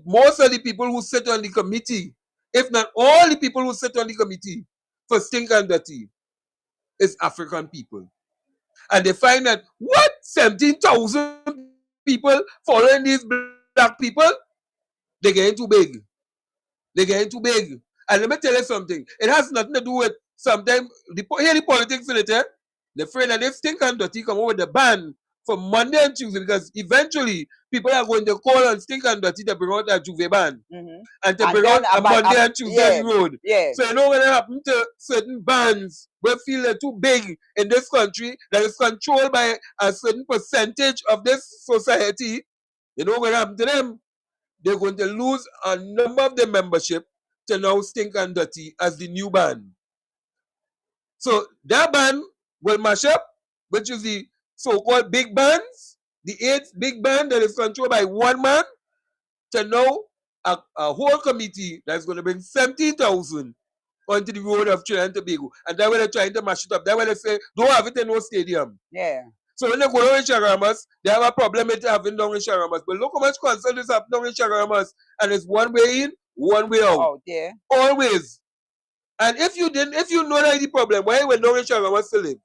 most of the people who sit on the committee, if not all the people who sit on the committee for Stink and Dirty, is African people. And they find that, what? 17,000 people following these black people? They're getting too big. They're getting too big. And let me tell you something. It has nothing to do with sometimes, hear the politics in it, eh? The friend and they Stink and Dirty come over with the ban for Monday and Tuesday, because eventually people are going to call on Stink and Dirty to bring out that Juve band. And to bring out a Monday and Tuesday on the road. So you know what happen to certain bands who feel they're too big in this country, that is controlled by a certain percentage of this society. You know what happen to them? They're going to lose a number of their membership to now Stink and Dirty as the new band. So that band will mash up, which is the so-called big bands, the 8th big band that is controlled by one man, to now a whole committee that's going to bring 17,000 onto the road of Trinidad and Tobago. And that's why they're trying to mash it up. That's why they say, don't have it in no stadium. Yeah. So when they go down in Charamas, they have a problem with having down in Charamas. But look how much concern is happening down in Charamas. And it's one way in, one way out. Oh, yeah. Always. And if you know that the problem, why were down in Charamas to live?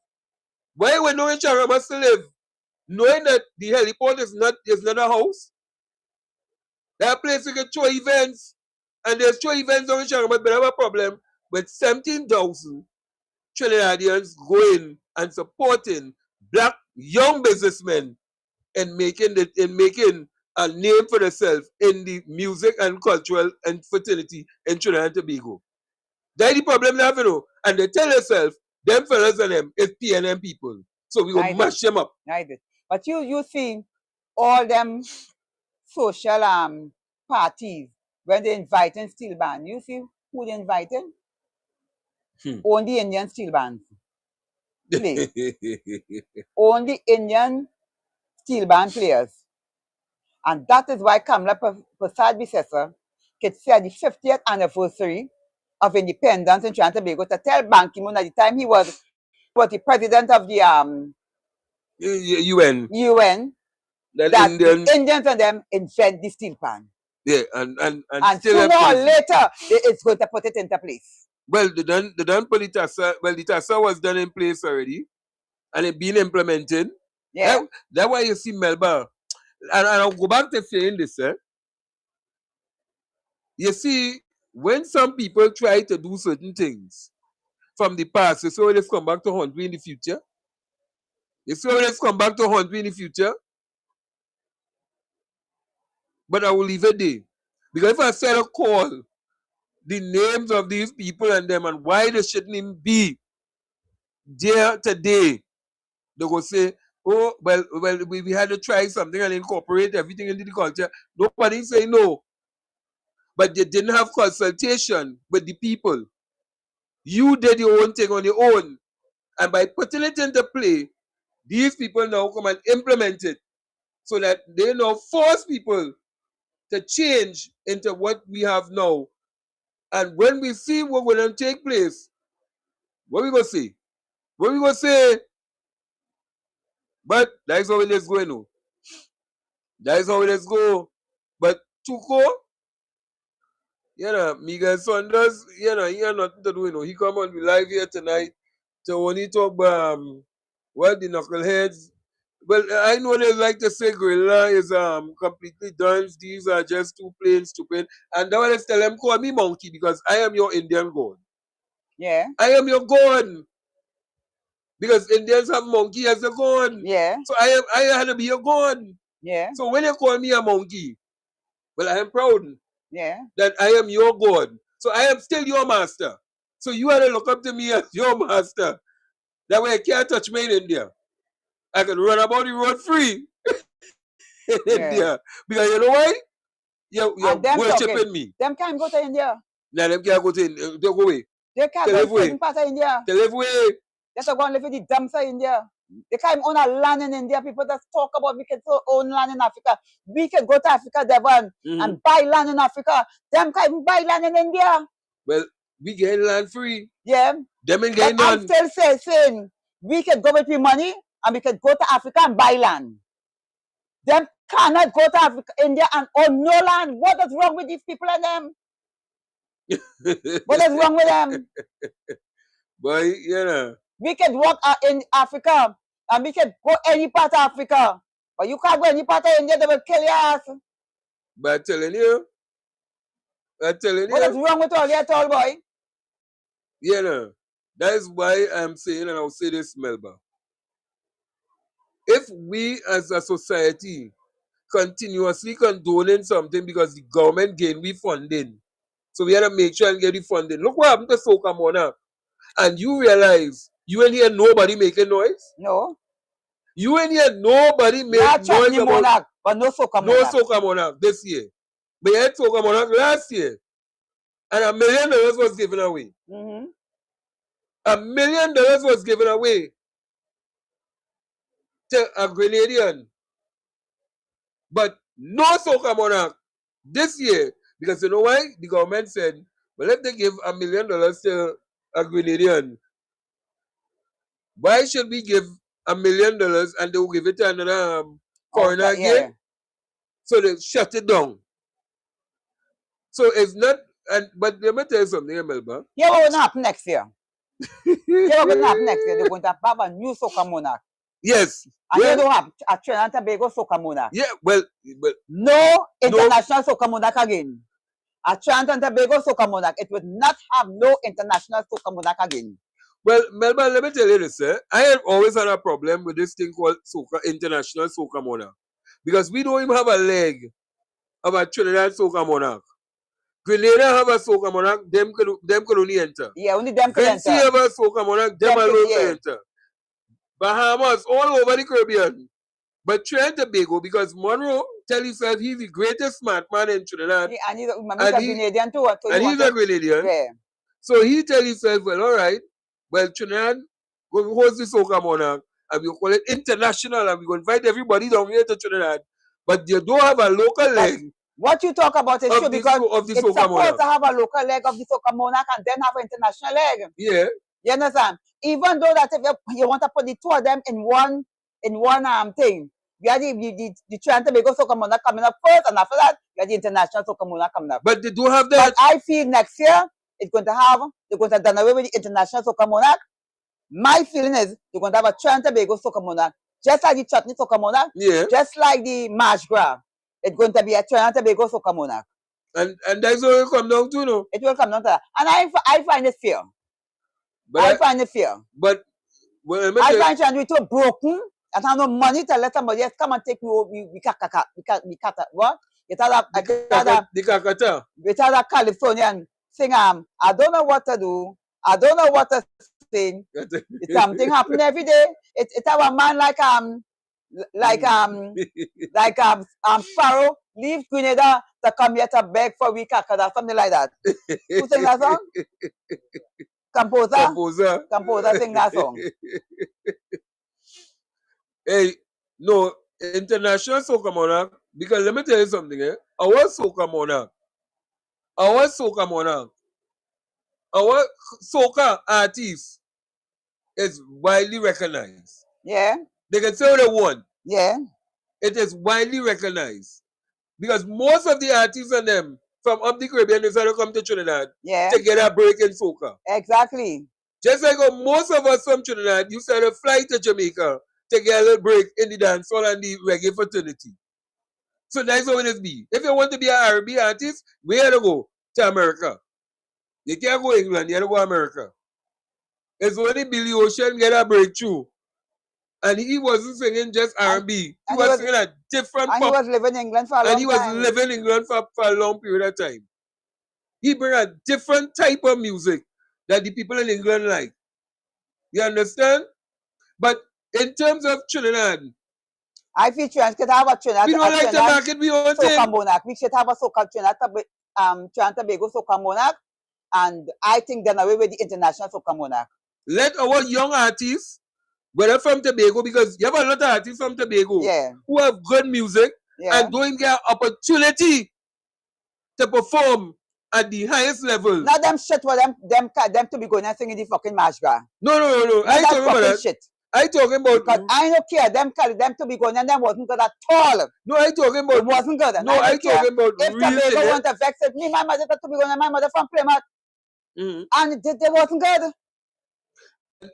Why were down in Charamas to live? Knowing that the heliport is not a house. That place we can throw events. And there's 2 events down in Charamas, but they have a problem with 17,000 Trinidadians going and supporting black young businessmen in making a name for themselves in the music and cultural and fraternity in Trinidad and Tobago. That's the problem they have, you know. And they tell themselves, them fellas and them is PNM people. So we will mash them up. But you see all them social parties when they inviting steel band. You see who they inviting? Only Indian steel bands. Play. Only Indian steel band players. And that is why Kamala Prasad Bisesa could say the 50th anniversary of independence in Trinidad and Tobago to tell Ban Ki-moon at the time he was the president of the UN that the Indians and them invent the steel pan. Yeah, and sooner or later it's going to put it into place. Well, they done put the TASA was done in place already, and it been implemented. Yeah. That's why you see Melba. And I'll go back to saying this, You see, when some people try to do certain things from the past, you see how they've come back to haunt me in the future? You see how they've come back to haunt me in the future? But I will leave it there. Because if I said a call the names of these people and them and why they shouldn't even be there today, they will say, oh, well, we had to try something and incorporate everything into the culture. Nobody say no. But they didn't have consultation with the people. You did your own thing on your own. And by putting it into play, these people now come and implement it so that they now force people to change into what we have now. And when we see what will then take place, what we going to say? What we going to say? But that's how it is going now. That's how it is go. But Tuko, Miguel Saunders, he had nothing to do, He come on, we live here tonight to only talk about, the knuckleheads. Well, I know they like to say gorilla is completely done. These are just too plain stupid. And that was tell them, call me monkey because I am your Indian god. Yeah. I am your god. Because Indians have monkey as a god. Yeah. So I had to be your god. Yeah. So when you call me a monkey, well, I am proud. Yeah. That I am your god. So I am still your master. So you had to look up to me as your master. That way I can't touch me in India. I can run about the road free in India. Because you know why? You're worshipping me. Them can't go to India. Nah, them can't go to India. They go away. They can't go to certain part of India. They live away. They have to go and live in the dumps of India. They can't own a land in India. People just talk about we can own land in Africa. We can go to Africa, Devon, and buy land in Africa. Them can't even buy land in India. Well, we get land free. Yeah. Them ain't getting none. I'm still saying we can go with the money and we can go to Africa and buy land. Them cannot go to Africa, India and own no land. What is wrong with these people and them? What is wrong with them? Boy, we can walk in Africa and we can go any part of Africa. But you can't go any part of India, they will kill your ass. But I'm telling you. What is wrong with all that, tall boy? That is why I'm saying, and I'll say this, Melba. if we as a society continuously condoning something because the government gain we funding, so we had to make sure and get the funding. Look what happened to Soca Monarch. And you realize you ain't hear nobody making noise? No. You ain't hear nobody make noise about Monarch, but no Soca Monarch. No Soca Monarch this year. But you had Soca Monarch last year. And $1 million was given away. $1 million was given away to a Grenadian. But no Soca Monarch this year. Because you know why? The government said, well, if they give $1 million to a Grenadian, why should we give $1 million and they will give it to another foreigner again? So they shut it down. So it's not, but let me tell you something, Melba. Yeah, what will happen next year? Yeah, what will happen next year? They're going to have a new Soca Monarch. Yes. And you don't have a Trinidad and Tobago Soca Monarch. Yeah, well, no international Soca Monarch again. A Trinidad and Tobago Soca Monarch, it would not have no international Soca Monarch again. Well, Melba, let me tell you this, I have always had a problem with this thing called International Soca Monarch. Because we don't even have a leg of a Trinidad Soca Monarch. Grenada have a Soca Monarch, them could only enter. Yeah, only them could enter. have a Soca Monarch, them alone could enter. Bahamas, all over the Caribbean. But Trinidad and Tobago, because Monroe tell himself he's the greatest smart man in Trinidad. And he's a Grenadian too. And he's a Grenadian. Yeah. So he tell himself, well, all right, well, Trinidad, go host the Soca Monarch, and we call it international, and we going to invite everybody down here to Trinidad. But you don't have a local leg. What you talk about is true because it's supposed Monarch. to have a local leg of the Soca Monarch and then have an international leg. Yeah. You understand? Even though that if you want to put the two of them in one thing, you have the Trinidad and Tobago Soca Monarch coming up first, and after that, you have the international Soca Monarch coming up. But they do have that. But I feel next year, they're going to done away with the international Soca Monarch. My feeling is they're going to have a Trinidad and Tobago Soca Monarch, just like the Chutney Soca Monarch, just like the March Gras. It's going to be a Trinidad and Tobago Soca Monarch. And that's what it will come down to, no? It will come down to that. And I find it fair. But I find it fair. But well, I find it too broken and have no money to let somebody else come and take you. We what? You tell that Calypsonian sing I don't know what to do. I don't know what to sing. Something happen every day. It have a man like Sparrow leave Grenada to come here to beg for we kakada, something like that. Who sing that song? Composer sing that song. Hey, no, international Soca Monarch, because let me tell you something, our Soca Monarch, our Soca artists is widely recognized. Yeah. They can say what they want. Yeah. It is widely recognized. Because most of the artists and them from up the Caribbean decided to come to Trinidad to get a break in soca. Exactly. Just like most of us from Trinidad used to fly to Jamaica to get a little break in the dancehall and the reggae fraternity. So that's how it is be. If you want to be an R&B artist, where to go? To America. You can't go England, you have to go America. It's only Billy Ocean get a breakthrough. And he wasn't singing just R&B. He was singing a different pop. And he was living in England for a long time. And he was living in England for a long period of time. He bring a different type of music that the people in England like. You understand? But in terms of Trinidad, I feel Trinidad could have a Trinidad. We don't like to market we own Soca Monarch. We should have a Soca Trinidad and Tobago Soca Monarch. And I think then away with the international Soca Monarch. Let our young artists, whether from Tobago, because you have a lot of artists from Tobago who have good music and don't get opportunity to perform at the highest level. Not them shit for them to be going and singing the fucking March Gras. No. I ain't talking about that. Shit. I talking about because I don't care them to be going and them wasn't good at all. No, I talking about it wasn't good. No, I talking about if Tobago want to vex it, me, my mother to be going and my mother from Plymouth. And they wasn't good.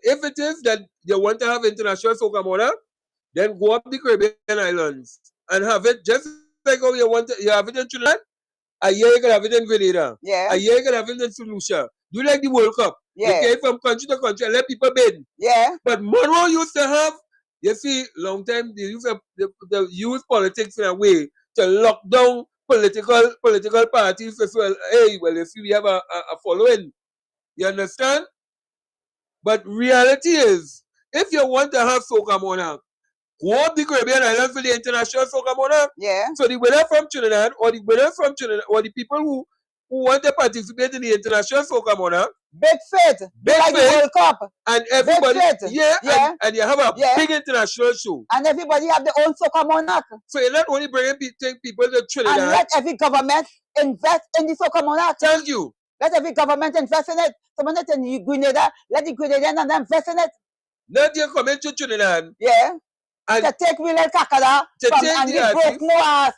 If it is that you want to have international Soca Monarch, then go up the Caribbean islands and have it just like how you want you have it in Trinidad. A year you can have it in Grenada. A year you can have it in St. Lucia. Do like the World Cup. You get from country to country and let people bid. Yeah. But Monroe used to have You see, long time they use politics in a way to lock down political parties as well. Hey, well, you see, we have a following. You understand? But reality is, if you want to have soca monarch, go up the Caribbean islands for the international soca monarch. Yeah. So the winner from Trinidad, or the people who want to participate in the international soca monarch, big fit, big like fit, the World Cup, and everybody, big fit. yeah. And you have a big international show, and everybody have their own soca monarch. So you're not only bringing people to Trinidad, and let every government invest in the soca monarch. Thank you. Let every government invest in it. Someone in Grenada, let the Grenadians and them invest in it. Not you come into Trinidad. Yeah. And to take William Kakada from and he broke no ass.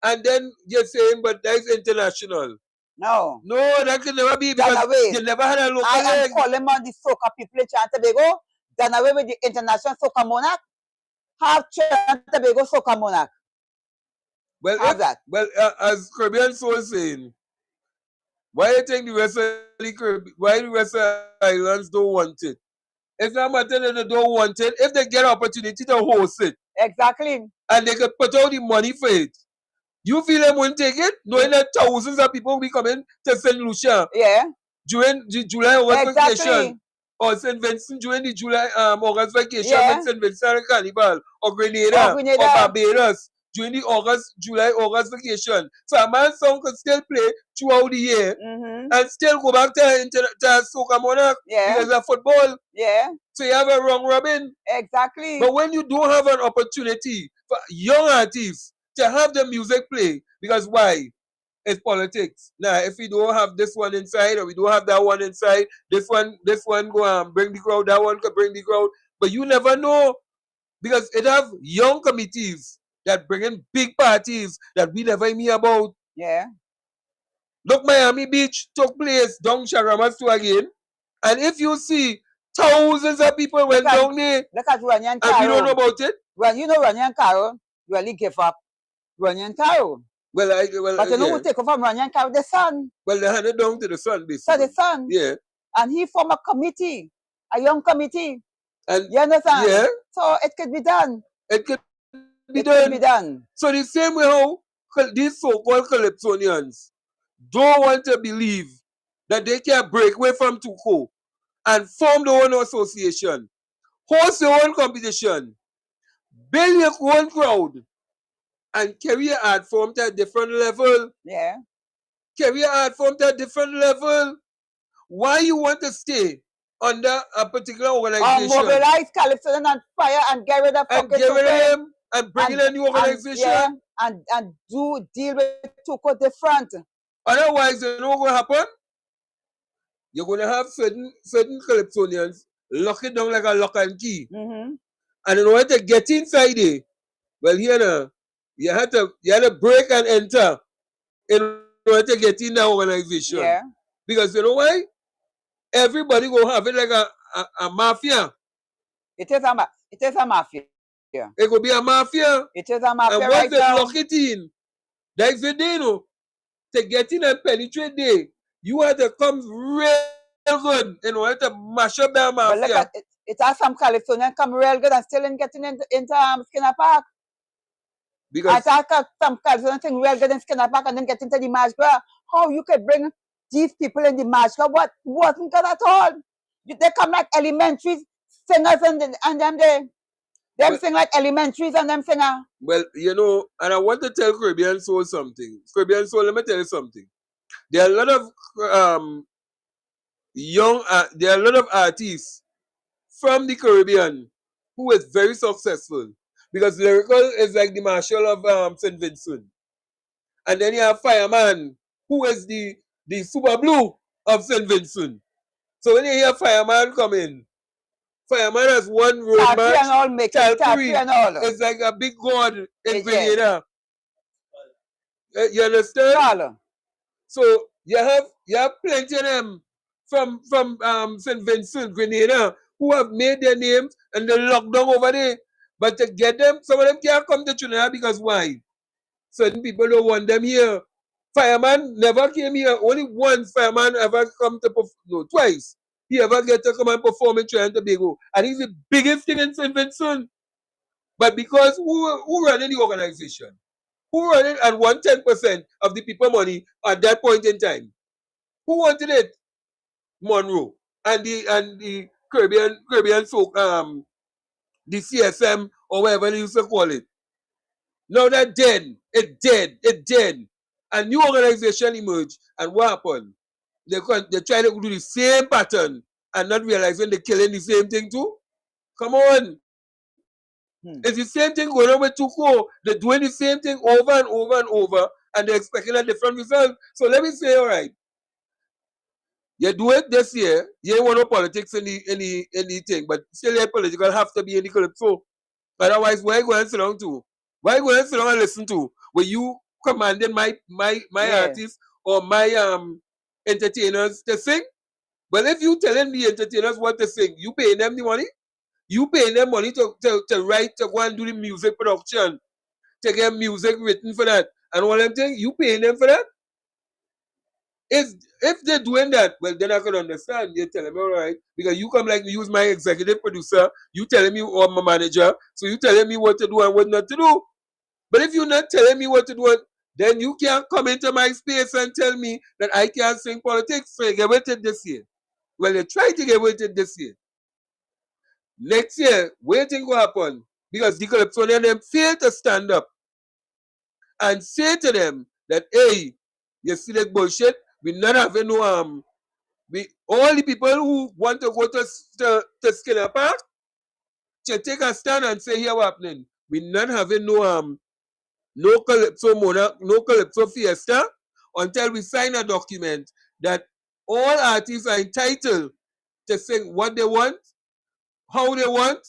And then you're saying, but that is international. No. No, that can never be because you never had a local leg. I am calling on the soca people in Trinidad and Tobago, done away with the international soca monarch. Have Trinidad and Tobago soca monarch. Well, as Caribbean Soul saying, why do you think the rest of the Caribbean, why the rest of the islands don't want it? It's not matter that they don't want it. If they get opportunity to host it. Exactly. And they could put out the money for it. You feel them won't take it? Knowing that thousands of people will be coming to St. Lucia. Yeah. During the July August vacation. Or St. Vincent during the July August vacation with St. Vincent and Carnival. Or Grenada. Or Barbados. During the July August vacation. So a man's song could still play throughout the year. And still go back to Soca Monarch. Because of football. Yeah. So you have a wrong robin. Exactly. But when you don't have an opportunity for young artists to have the music play, because why? It's politics. Now, if we don't have this one inside or we don't have that one inside, this one go bring the crowd, that one could bring the crowd. But you never know. Because it have young committees that bring in big parties that we never hear about. Yeah. Look, Miami Beach took place down Sharamas too again. And if you see thousands of people went down there. Look at Runyon Caro. And you don't know about it? Well, you know Runyon Caro, you really give up Runyon Caro. But you know who take over from Runyon Caro? The son. Well, they handed down to the son, basically. So the son. Yeah. And he formed a committee, a young committee. And you understand? Yeah. So it could be done. It could be done. So the same way how these so-called Calypsonians don't want to believe that they can break away from Tuco and form their own association, host your own competition, build your own crowd, and carry your art form to a different level. Yeah. Carry your art form to a different level. Why you want to stay under a particular organization? Mobilize Calypsonians and fire and get rid of them and bring in a new organization. And deal with Tuco different. Otherwise, you know what's going to happen? You're going to have certain Calypsonians lock it down like a lock and key. And in order to get inside it, well, here now, you had to break and enter in order to get in that organization. Yeah. Because you know why? Everybody will have it like a mafia. It is a mafia. It could be a mafia. It is a mafia. And once they lock it in, that's the day, no. To get in and penetrate there, you have to come real good in order to mash up that mafia. But look at it. It has some Calypsonians come real good and still in getting into Skinner Park. Because I thought some Calypsonians think real good in Skinner Park and then get into the March Club. How you could bring these people in the March Club? What wasn't good at all? They come like elementary singers and them them sing like elementaries and them singer. Well, you know, and I want to tell Caribbean Soul something. Caribbean Soul, let me tell you something. There are a lot of there are a lot of artists from the Caribbean who is very successful. Because Lyrical is like the Marshal of St. Vincent. And then you have Fireman, who is the Super Blue of St. Vincent. So when you hear Fireman come in, Fireman has one road match. It's like a big god in Grenada. You understand? So you have plenty of them from St. Vincent, Grenada, who have made their names and they locked down over there. But to get them, some of them can't come to Trinidad because why? Certain people don't want them here. Fireman never came here. Only once Fireman ever come to perform. No, twice. He ever get to come and perform in Trinidad and Tobago. And he's the biggest thing in St. Vincent. But because who running the organization? Who running and won 10% of the people money at that point in time? Who wanted it? Monroe and the Caribbean folk, the CSM or whatever they used to call it. Now that it dead. A new organization emerged, and what happened? They try to do the same pattern and not realizing they're killing the same thing too. Come on. It's the same thing going on with Tuco. They're doing the same thing over and over and over, and they're expecting a different result. So let me say, all right, you do it this year, you ain't want no politics in the thing, but still your political have to be in the calypso. Otherwise, why go and sit down to? Why go and sit down and listen to? Were you commanding my artists or my entertainers to sing? Well, if you telling the entertainers what to sing, you paying them the money? You paying them money to write, to go and do the music production, to get music written for that, and all them things, you paying them for that? If they're doing that, well, then I can understand. You're telling me, all right, because you come like use my executive producer, you telling me or my manager, so you telling me what to do and what not to do. But if you're not telling me what to do, then you can't come into my space and tell me that I can't sing politics. So you get with it this year. Well, you try to get with it this year. Next year, waiting will happen because the Calypsonians them fail to stand up and say to them that, hey, you see that bullshit? We not having no all the people who want to go to Skinner Park should take a stand and say here what happening. We not having no Calypso Monarch, no Calypso Fiesta until we sign a document that all artists are entitled to sing what they want, how they want,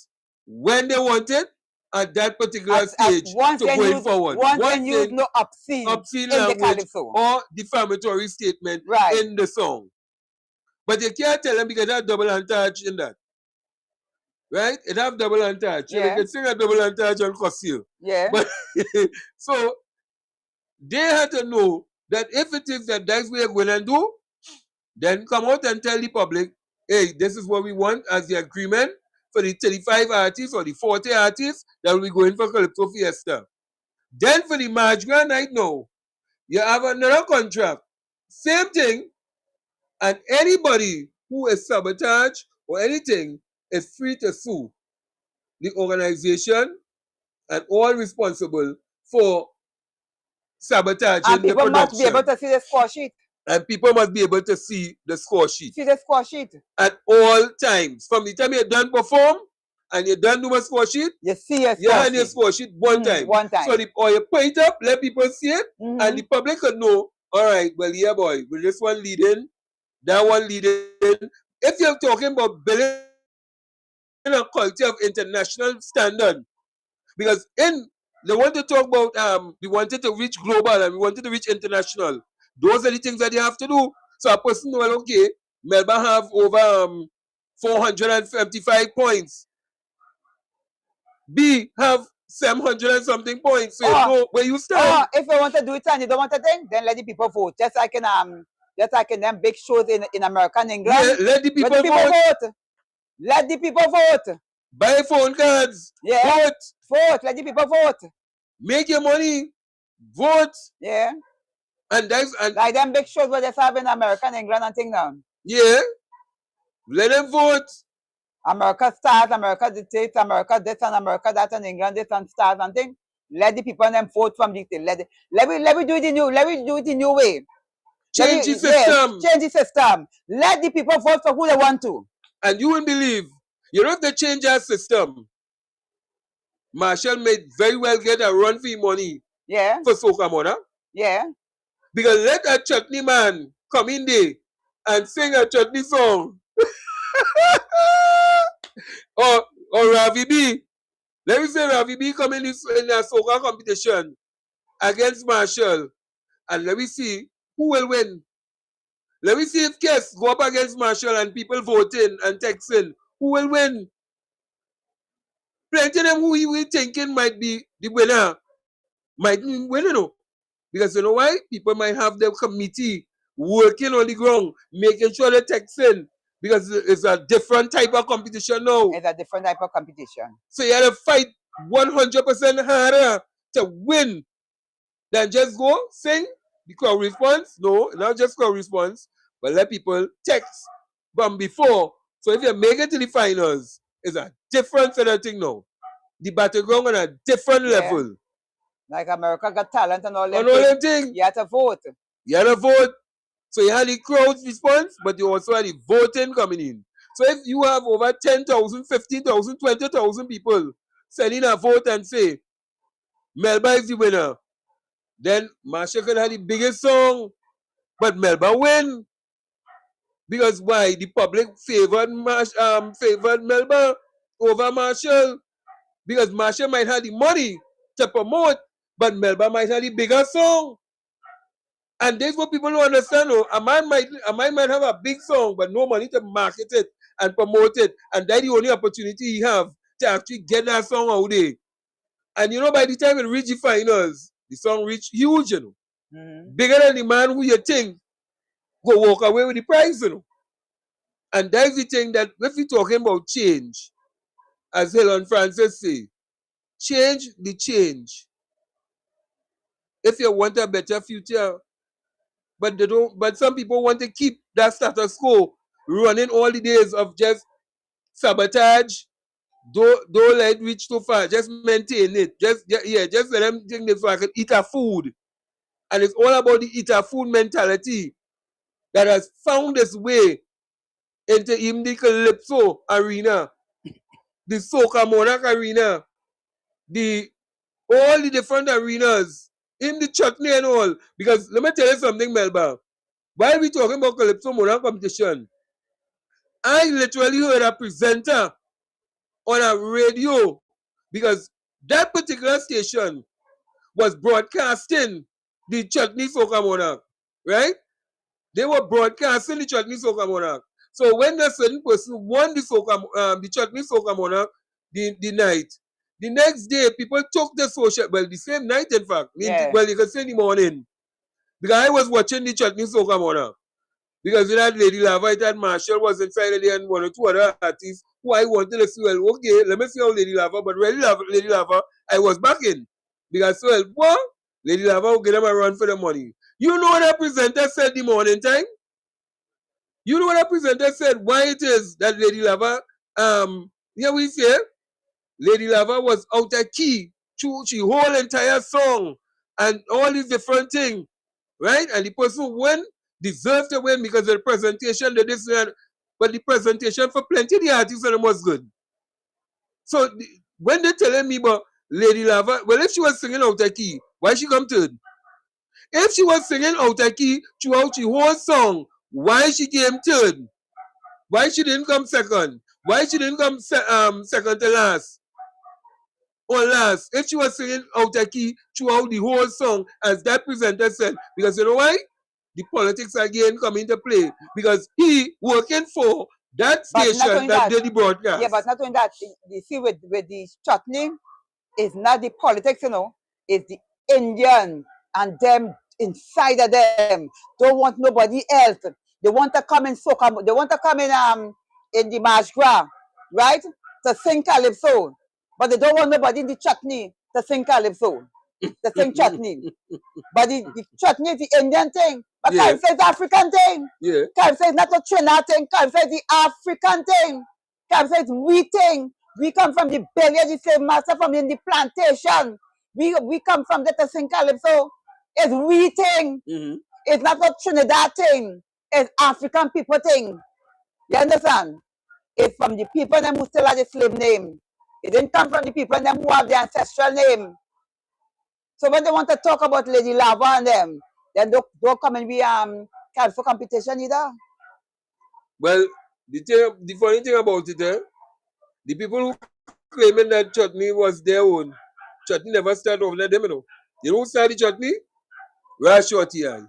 when they want it, at that particular stage to going forward. One can use no obscene language or defamatory statement in the song. But you can't tell them because that double entendre in that. Right? It have double entendre. Yeah. You can sing a double entendre on Cossil. Yeah. But so they had to know that if it is that that's what you're going to do, then come out and tell the public, hey, this is what we want as the agreement for the 35 artists or the 40 artists that will be going for Calypso Fiesta. Then for the March Grand Night now, you have another contract. Same thing. And anybody who is sabotage or anything is free to sue the organization and all responsible for sabotaging and the production. Must be able to see the score sheet. And people must be able to see the score sheet. See the score sheet. At all times. From the time you're done perform and you're done doing a score sheet, you see your score sheet one time. One time. So or you put it up, let people see it, and the public could know, all right, well, yeah, boy, with this one leading, that one leading. If you're talking about building a culture of international standard, because they want to talk about we wanted to reach global and we wanted to reach international. Those are the things that you have to do. So a person know, well, okay, Melba have over 455 points. B have 700 and something points. So you know where you stand. If you want to do it and you don't want to think, then let the people vote. Just like in them big shows in America and England. Yeah, let the people vote. Let the people vote. Buy phone cards. Yeah. Vote. Let the people vote. Make your money. Vote. Yeah. And that's like them big shows where they have in America and England and thing now. Yeah. Let them vote. America stars, America dictates, America this and America that and England this and stars and thing. Let the people and them vote from the thing. Let me do it the new way. Change the system. Change the system. Let the people vote for who they want to. And you won't believe, you don't have to change our system. Marshall may very well get a run for money. Yeah. For Soca Mona. Yeah. Because let a chutney man come in there and sing a chutney song. or Ravi B. Let me say Ravi B come in a Soca competition against Marshall. And let me see who will win. Let me see if Kes go up against Marshall and people voting and texting. Who will win? Plenty of them who we thinking might be the winner. Might win, you know. Because you know why? People might have their committee working on the ground, making sure they're texting. Because it's a different type of competition now. It's a different type of competition. So you have to fight 100% harder to win than just go sing the crowd response. No, not just crowd response, but let people text from before. So if you make it to the finals, it's a different sort of thing now. The battleground on a different level. Like America Got Talent and all On all them things. You had to vote. You had to vote. So you had the crowd's response, but you also had the voting coming in. So if you have over 10,000, 15,000, 20,000 people sending a vote and say, Melba is the winner, then Marsha could have the biggest song, but Melba win. Because why? The public favored Melba over Marshall. Because Marshall might have the money to promote, but Melba might have the bigger song. And that's what people don't understand. Oh, a man might have a big song, but no money to market it and promote it. And that's the only opportunity he have to actually get that song out there. And you know, by the time it reach the finals, the song reach huge, you know. Bigger than the man who you think go walk away with the prize, you know. And that's the thing that if we're talking about change, as Helen Francis say, change the change. If you want a better future, but they don't. But some people want to keep that status quo running all the days of just sabotage. Don't let it reach too far. Just maintain it. Just let them think this so I can eat a food. And it's all about the eat a food mentality that has found its way into even the Calypso arena, the Soca Monarch arena, all the different arenas, in the chutney and all. Because let me tell you something, Melba. While we talking about Calypso Monarch competition, I literally heard a presenter on a radio because that particular station was broadcasting the Chutney Soca Monarch, right? They were broadcasting the Chutney Soca Monarch. So when a certain person won the Chutney Soca Monarch the night, the next day people took the social, well, the same night in fact, well, you can say in the morning, because I was watching the Chutney Soca Monarch. Because you had Lady Lava, it had Marshall was inside there and one or two other artists who I wanted to see, well, okay, let me see how Lady Lava, but really Lady Lava, I was backing. Because, well, what? Lady Lava will get them a run for the money. You know what that presenter said the morning time? You know what that presenter said? Why it is that Lady Lava, here we say, Lady Lava was out of key through the whole entire song and all these different things, right? And the person who won deserved to win because of the presentation, but the presentation for plenty of the artists was good. So when they're telling me about Lady Lava, well, if she was singing out of key, why she come third? If she was singing out of key throughout the whole song, why she came third? Why she didn't come second? Why she didn't come second to last? Or last, if she was singing out of key throughout the whole song, as that presenter said, because you know why? The politics again come into play because he working for that station that did the broadcast. Yeah, but not only that, you see with the chutney, it's not the politics, you know, it's the Indian and them inside of them don't want nobody else. They want to come in soca, they want to come in the March Gras, right? To sing Calypso. But they don't want nobody in the chutney to sing Calypso. To sing chutney. But the chutney is the Indian thing. But Calypso is the African thing. Yeah. Calypso is not the Trinidad thing. Calypso is the African thing. Calypso is we thing. We come from the belly of the slave master, from in the plantation. We come from there to sing Calypso. It's we thing. It's not a Trinidad thing. It's African people thing. You understand? It's from the people them who still have the slave name. It didn't come from the people them who have the ancestral name. So when they want to talk about Lady Lava and them, then don't come and be Calypso competition either. Well, the funny thing about it, the people who claiming that chutney was their own, chutney never started over them, you know. You know who started chutney? Rash Shorty Eye.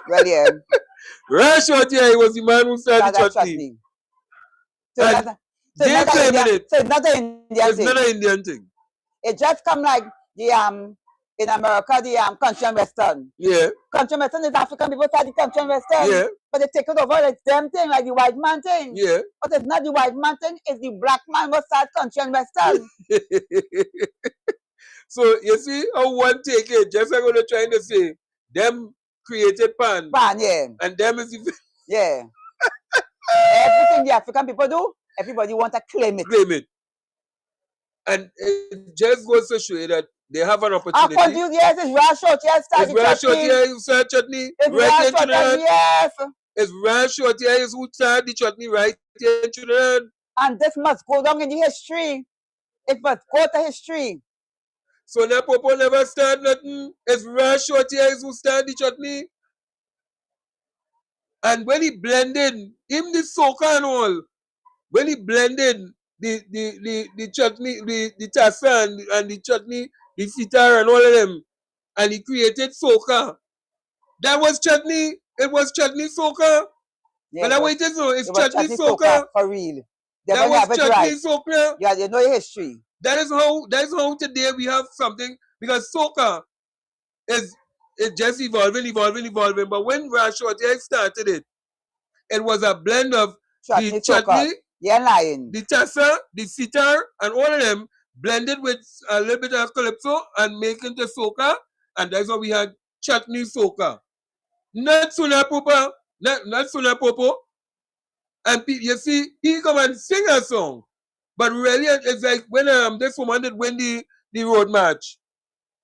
Well, yeah. Rash Shorty Eye was the man who started chutney. So they're claiming it. So it's not an Indian thing. It's not an Indian thing. It just come like the in America, the country and western. Yeah. Country and western is African people start the country and western. Yeah. But they take it over like them thing, like the white man thing. Yeah. But it's not the white man thing, it's the black man who start country and western. So you see how one take it, just like what they're trying to say, them created pan. Pan, yeah. And them is the Yeah. Everything the African people do, everybody want to claim it. claim it. And it just goes to show you that they have an opportunity. Yes, it's raw short, yes, it's raw short here, you start chutney. It's right raw short, yes. It's raw short here, is who start the chutney right here in Trinidad. And this must go down in the history. It must go to history. So now Popo never start nothing. It's raw short here, is who start the chutney. And when he blended, him the soca and all, when he blended the chutney, the tassa and the chutney, the sitar and all of them, and he created soca. That was chutney. It was chutney soca. Yeah, but what it is, it's chutney soca. For real. That was chutney soca. Yeah, you know history. That is how today we have something, because soca is just evolving. But when Rashorty started it, it was a blend of the chutney, the tassa, the sitar, and all of them blended with a little bit of calypso and making the soca, and that's why we had chutney soca. Not Suna Popo, not Suna Popo. And you see, he come and sing a song. But really, it's like when this woman did win the road match.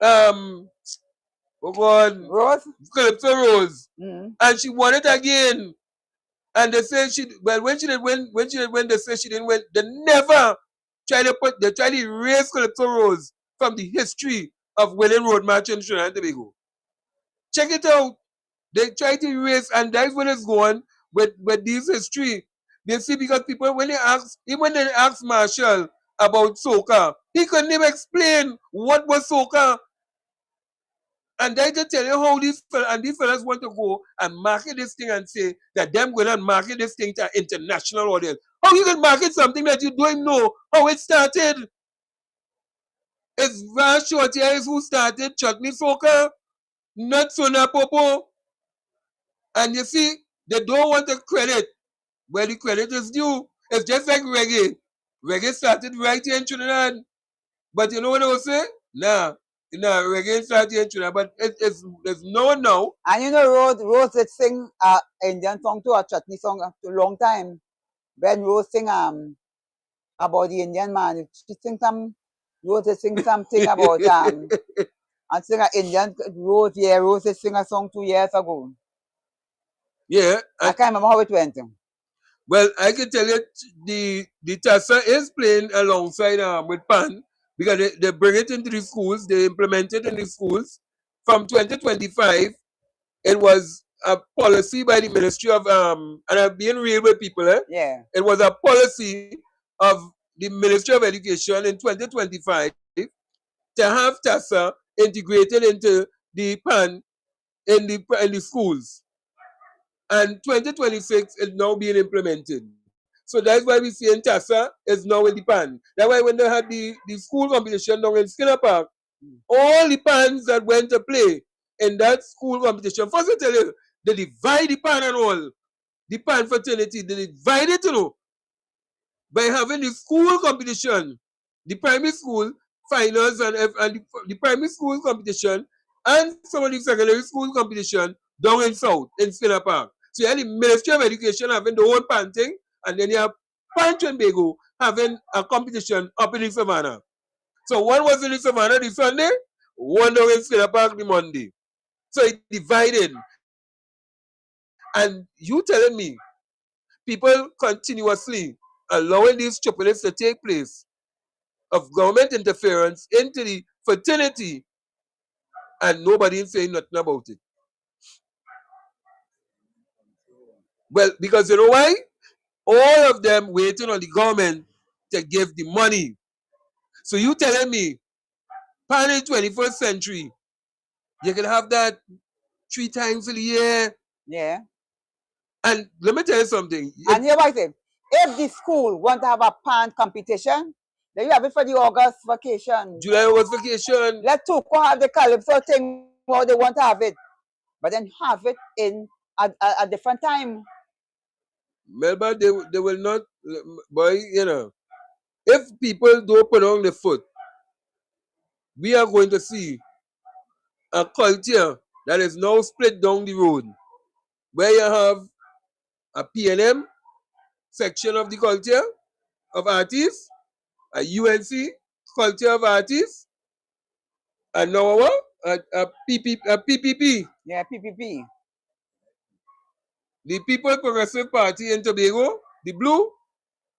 Oh God, Rose? Calypso Rose. Mm-hmm. And she won it again. And they say when she did win, they say she didn't win. They never try to erase Calypso Rose from the history of winning road match in Trinidad and Tobago. Check it out. They try to erase, and that's when it's going with this history. They see, because people, when they ask Marshall about soca, he couldn't even explain what was soca. And they just tell you how these fellas want to go and market this thing and say that them going to market this thing to international audience. How you can market something that you don't know how it started? It's Vash Shorty who started chutney soca, not Sona Popo. And you see, they don't want the credit where the credit is due. It's just like reggae. Reggae started right here in Trinidad. But you know what I was saying? Nah, reggae started here in Trinidad. But there's no one now. And you know, Rose did sing an Indian song too, a chutney song for a long time. When Rose sing about the Indian man, Rose did sing something about and sing an Indian Rose did sing a song 2 years ago. Yeah. I can't remember how it went. Well, I can tell you the Tassa is playing alongside with PAN, because they bring it into the schools, they implement it in the schools. From 2025, it was a policy by the Ministry of and I'm being real with people, Yeah. It was a policy of the Ministry of Education in 2025 to have Tassa integrated into the PAN in the schools. And 2026 is now being implemented. So that's why we see in Tassa is now in the PAN. That's why when they had the school competition down in Skinner Park, all the PANs that went to play in that school competition, first I tell you, they divide the PAN and all. The PAN fraternity, they divide it, by having the school competition, the primary school finals and the primary school competition and some of the secondary school competition down in South, in Skinner Park. So you have the Ministry of Education having the whole PAN thing, and then you have PAN Trinbago having a competition up in the Savannah. So one was in the Savannah the Sunday, one down in Skinner Park the Monday. So it divided. And you telling me, people continuously allowing these stupidness to take place of government interference into the fraternity, and nobody is saying nothing about it. Well, because you know why? All of them waiting on the government to give the money. So you telling me, PAN in 21st century, you can have that 3 times a year? Yeah. And let me tell you something. And here what I say, if the school want to have a PAN competition, Then you have it for the August vacation. July was vacation. Let Tuco have the Calypso thing how they want to have it. But then have it in a different time. Melba, they will not, boy, you know, if people don't put on the foot, we are going to see a culture that is now split down the road, where you have a P&M section of the culture of artists, a UNC culture of artists, and now a PPP. Yeah, PPP. The People Progressive Party in Tobago, the Blue,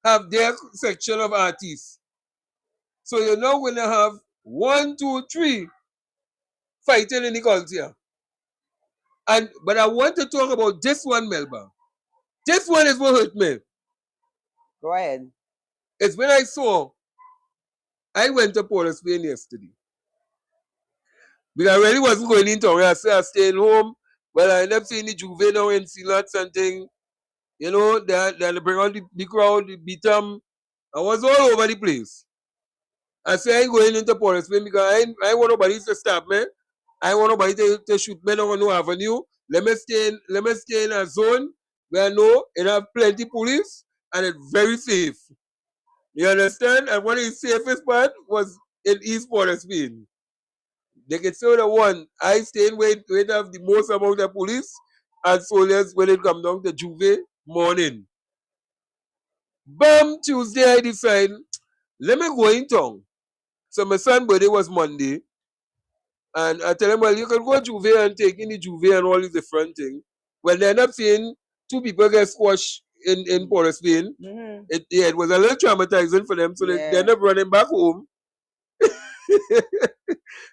have their section of artists. So you're now going to have 1, 2, 3 fighting in the culture. But I want to talk about this one, Melba. This one is what hurt me. Go ahead. It's when I went to Port of Spain yesterday. Because I really wasn't going into town. I said I was staying home. But I ended up seeing the Juve now and see lots and things. You know, they bring out the crowd, beat them. I was all over the place. I said I ain't going into Port of Spain because I want nobody to stop me. I want nobody to shoot me on no avenue. Let me stay in a zone where I know it have plenty police and it's very safe. You understand? And one of the safest part was in East Port of Spain. They can say the one. I stay in where it have the most amount of police and soldiers when it come down to Juve morning. Bam, Tuesday I decide, let me go in town. So my son's birthday was Monday. And I tell him, well, you can go to Juve and take in the Juve and all these different things. Well, they end up seeing 2 people get squashed in Port of Spain. Mm-hmm. It was a little traumatizing for them. So they end up running back home.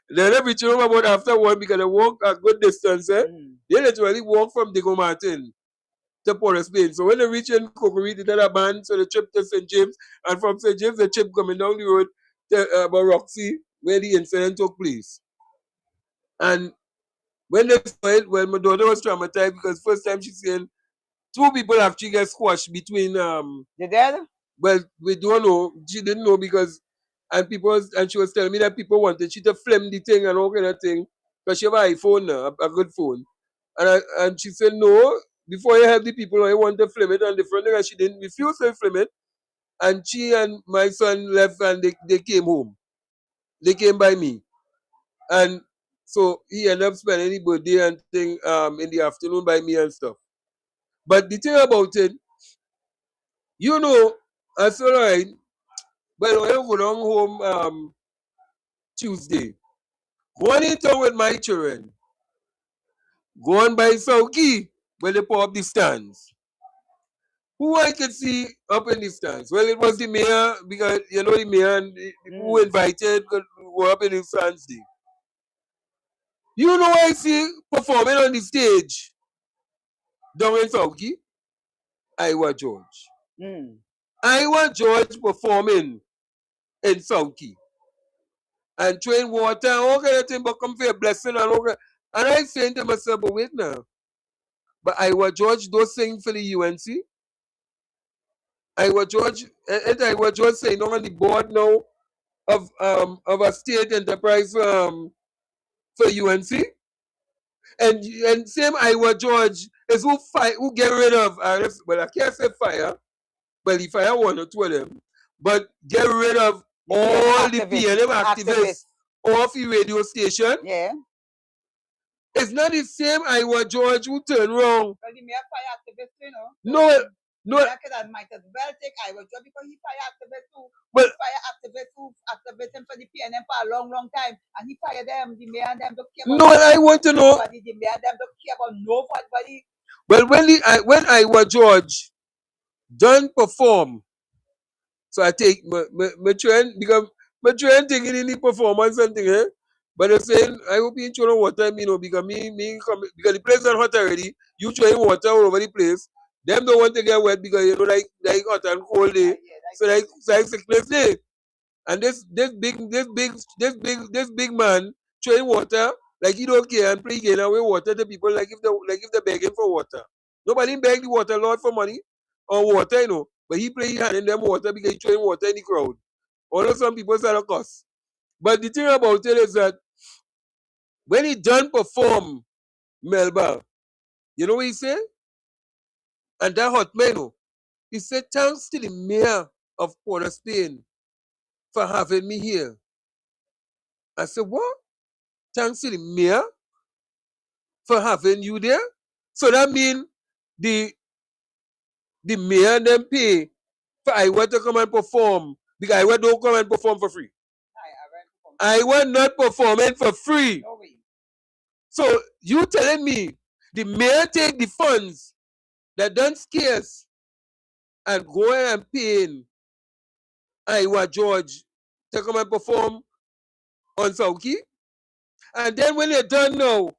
They end up reaching home about after 1 because they walk a good distance. They literally walk from Diego Martin to Port of Spain. So when they reach in Cocorit, they did a band, so they trip to St. James. And from St. James, they trip coming down the road to about Roxy, where the incident took place. And when they saw it, well, my daughter was traumatized because first time she seen 2 people actually get squashed between You dead? well, we don't know. She didn't know because and she was telling me that people wanted she to film the thing and all kind of thing. Because she have an iPhone now, a good phone. And she said no, before you help the people I want to film it and different thing, and she didn't refuse to film it. And she and my son left and they came home. They came by me. And so he ended up spending the birthday and thing in the afternoon by me and stuff. But the thing about it, you know, I said, all right, but when I go down home Tuesday, going in town with my children, going by Southkey, where they put up the stands. Who I could see up in the stands? Well, it was the mayor, because you know the mayor and who invited were up in the stands there. You know I see performing on the stage down in Southkey? Iowa George. Iowa George performing in Southkey. And throwing water and all kind of thing, but come for a blessing and all kind. And I saying to myself, but wait now. But Iowa George don't sing for the UNC. Iowa George saying on the board now of a state enterprise for UNC. And same Iowa George is who get rid of well, I can't say fire. Well, he fire 1 or 2 of them, but get rid of all the PNM activists off the radio station. Yeah. It's not the same Iowa George who turn wrong. Well, the mayor fire activist, you know. No. That might as well take Iowa George because he fire activist too. Well, fire activist who activating for the PNM for a long, long time, and he fire them. The mayor and them don't care about. No, I want to know. The mayor and them don't care about nobody. Well, when Iowa George done perform, so I take my trend because my trend taking in the performance and thing, eh? But I'm saying I hope you throw water, you know, because because the place is hot already. You throwing water all over the place. Them don't want to get wet because you know like hot and cold day. So like sickness day. And this big man throwing water like he don't care and play again away water to people like if they're begging for water. Nobody beg the water lord for money or water, you know. But he play hand in them water because he throwing water in the crowd. Although some people say a cuss. But the thing about it is that when he done perform Melba, you know what he said? And that hot man, oh, he said, thanks to the mayor of Port of Spain for having me here. I said, what? Thanks to the mayor for having you there? So that means the mayor them pay for Iowa to come and perform. Because Iowa don't come and perform for free. Iowa not performing for free. No way. So you telling me the mayor take the funds that done scarce and go and pay Iowa George to come and perform on Southkey? And then when they're done now,